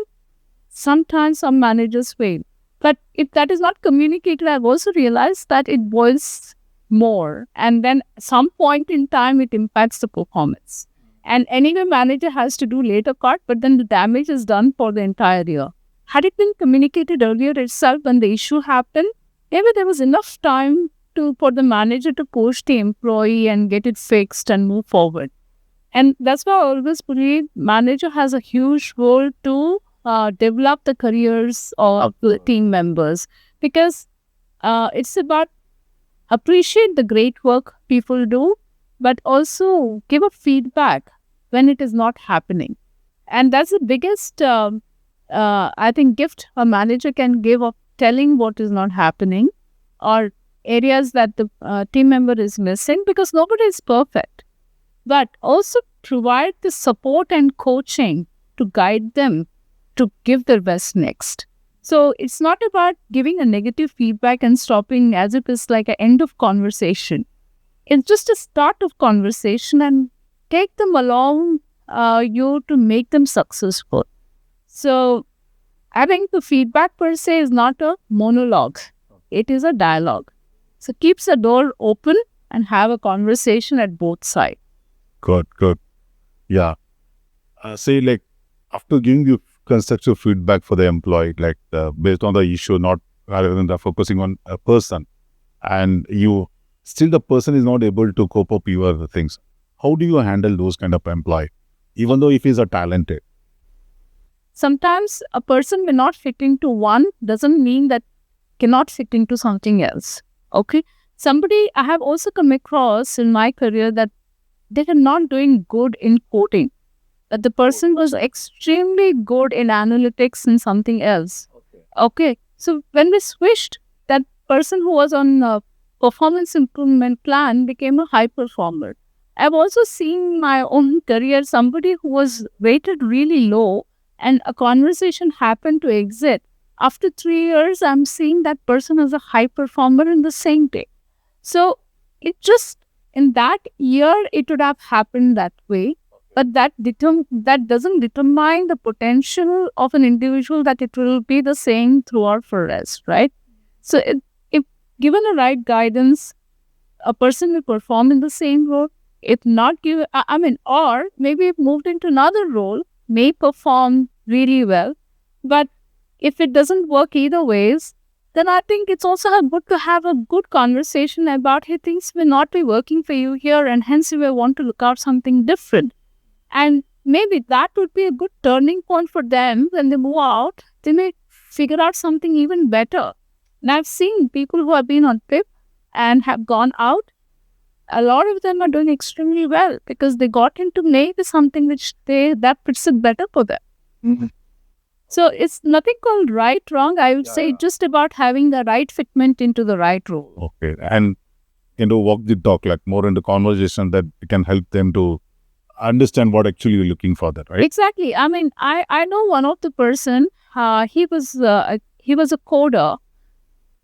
Speaker 3: Sometimes some managers fail. But if that is not communicated, I've also realized that it boils more. And then at some point in time, it impacts the performance. And anyway, manager has to do later part, but then the damage is done for the entire year. Had it been communicated earlier itself when the issue happened, maybe there was enough time for the manager to coach the employee and get it fixed and move forward. And that's why I always believe manager has a huge role to develop the careers of the team members, because it's about appreciate the great work people do, but also give a feedback when it is not happening. And that's the biggest, I think, gift a manager can give of telling what is not happening or areas that the team member is missing, because nobody is perfect. But also provide the support and coaching to guide them to give their best next. So it's not about giving a negative feedback and stopping as if it's like an end of conversation. It's just a start of conversation and take them along you to make them successful. So I think the feedback per se is not a monologue. It is a dialogue. So keeps the door open and have a conversation at both sides.
Speaker 1: Good. Yeah. Say like after giving you constructive feedback for the employee, like based on the issue, not rather than the focusing on a person, and you still the person is not able to cope up with your things. How do you handle those kind of employee, even though if he's a talented?
Speaker 3: Sometimes a person may not fit into one doesn't mean that cannot fit into something else. Okay. Somebody I have also come across in my career that they were not doing good in coding. That the person was extremely good in analytics and something else. Okay. So when we switched, that person who was on a performance improvement plan became a high performer. I've also seen my own career, somebody who was rated really low and a conversation happened to exit. After 3 years, I'm seeing that person as a high performer in the same day. So it just, in that year, it would have happened that way. But that doesn't determine the potential of an individual that it will be the same throughout for us, right? So if given the right guidance, a person will perform in the same role. If not given, or maybe if moved into another role, may perform really well. But if it doesn't work either ways, then I think it's also good to have a good conversation about, hey, things may not be working for you here, and hence you may want to look out something different. And maybe that would be a good turning point for them when they move out. They may figure out something even better. And I've seen people who have been on PIP and have gone out. A lot of them are doing extremely well because they got into maybe something that fits it better for them. Mm-hmm. So it's nothing called right, wrong. I would say just about having the right fitment into the right role.
Speaker 1: Okay. And, walk the talk, like more into conversation that can help them to understand what actually you're looking for that, right?
Speaker 3: Exactly. I know one of the person, he was a coder.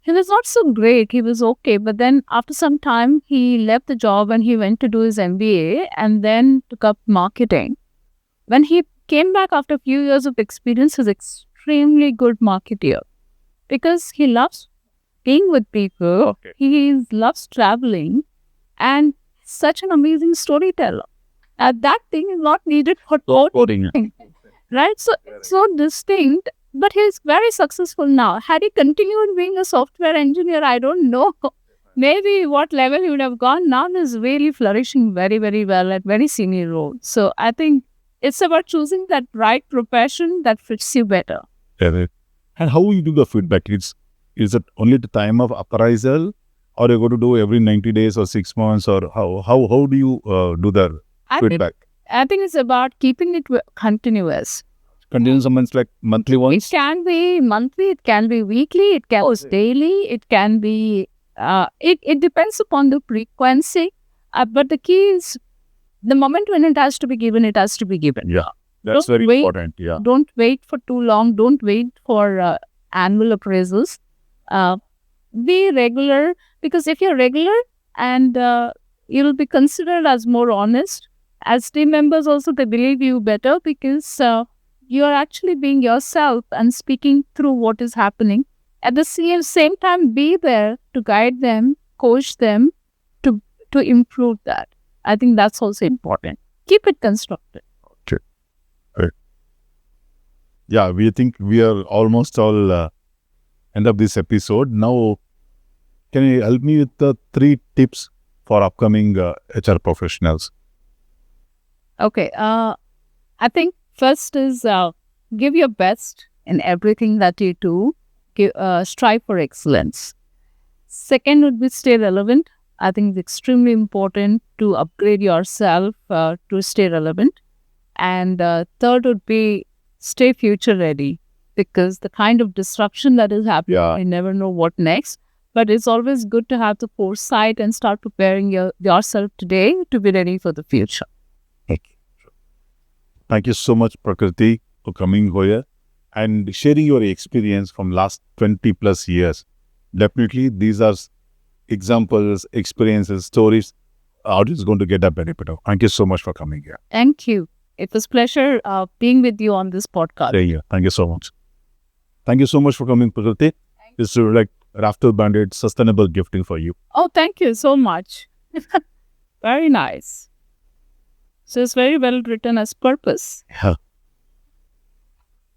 Speaker 3: He was not so great. He was okay. But then after some time, he left the job and he went to do his MBA and then took up marketing. When he came back after a few years of experience, he's extremely good marketer because he loves being with people.
Speaker 1: Okay.
Speaker 3: He loves traveling and such an amazing storyteller. That thing is not needed for
Speaker 1: Coding.
Speaker 3: right? So distinct, but he's very successful now. Had he continued being a software engineer, I don't know. Maybe what level he would have gone. Now he's really flourishing very, very well at very senior role. So I think it's about choosing that right profession that fits you better.
Speaker 1: Correct. And how you do the feedback? Is it only the time of appraisal, or you go to do every 90 days or 6 months, or how do you do the feedback?
Speaker 3: I think it's about keeping it continuous.
Speaker 1: Continuous months like monthly
Speaker 3: It
Speaker 1: once?
Speaker 3: can be monthly, it can be weekly, it can be daily, it can be, it depends upon the frequency. But the key is the moment when it has to be given, it has to be given.
Speaker 1: Yeah, that's
Speaker 3: Don't
Speaker 1: very
Speaker 3: wait.
Speaker 1: important. Yeah.
Speaker 3: Don't wait for too long. Don't wait for annual appraisals. Be regular, because if you're regular and you'll be considered as more honest. As team members also, they believe you better because you're actually being yourself and speaking through what is happening. At the same time, be there to guide them, coach them to improve that. I think that's also important. Keep it constructive.
Speaker 1: Yeah, we think we are almost all end of this episode. Now, can you help me with the 3 tips for upcoming HR professionals?
Speaker 3: Okay. I think first is give your best in everything that you do. Strive for excellence. Second would be stay relevant. I think it's extremely important to upgrade yourself to stay relevant. And third would be stay future ready, because the kind of disruption that is happening, I never know what next. But it's always good to have the foresight and start preparing yourself today to be ready for the future.
Speaker 1: Thank you so much, Prakrithi, for coming here and sharing your experience from last 20 plus years. Definitely, these are examples, experiences, stories. Audience is going to get a benefit of. Thank you so much for coming here.
Speaker 3: Thank you. It was a pleasure being with you on this podcast.
Speaker 1: Yeah. Thank you so much. Thank you so much for coming, Prakrithi. This is like Rafter Bandit sustainable gifting for you.
Speaker 3: Oh, thank you so much. Very nice. So it's very well written as purpose.
Speaker 1: Yeah.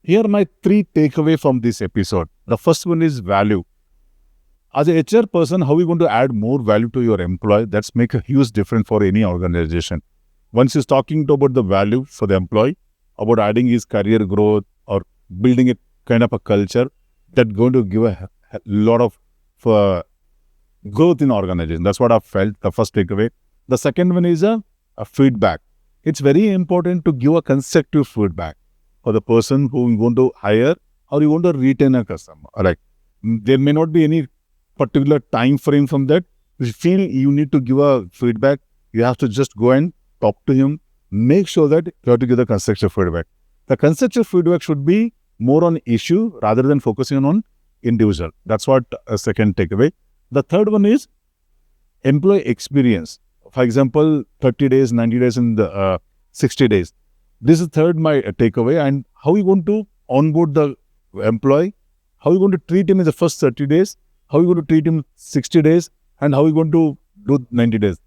Speaker 1: Here are my 3 takeaway from this episode. The first one is value. As a HR person, how are you going to add more value to your employee? That's make a huge difference for any organization. Once he's talking about the value for the employee, about adding his career growth or building a kind of a culture, that's going to give a lot of growth in organization. That's what I felt, the first takeaway. The second one is a feedback. It's very important to give a constructive feedback for the person who you want to hire or you want to retain a customer. Like, there may not be any particular time frame from that. If you feel you need to give a feedback, you have to just go and talk to him. Make sure that you have to give the constructive feedback. The constructive feedback should be more on issue rather than focusing on individual. That's what a second takeaway. The third one is employee experience. For example, 30 days, 90 days, and 60 days. This is third my takeaway. And how you want to onboard the employee, how you going to treat him in the first 30 days, how you going to treat him 60 days, and how you going to do 90 days.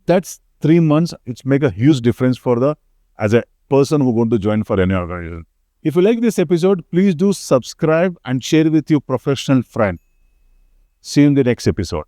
Speaker 1: That's 3 months. It's make a huge difference for as a person who going to join for any organization. If you like this episode, please do subscribe and share with your professional friend. See you in the next episode.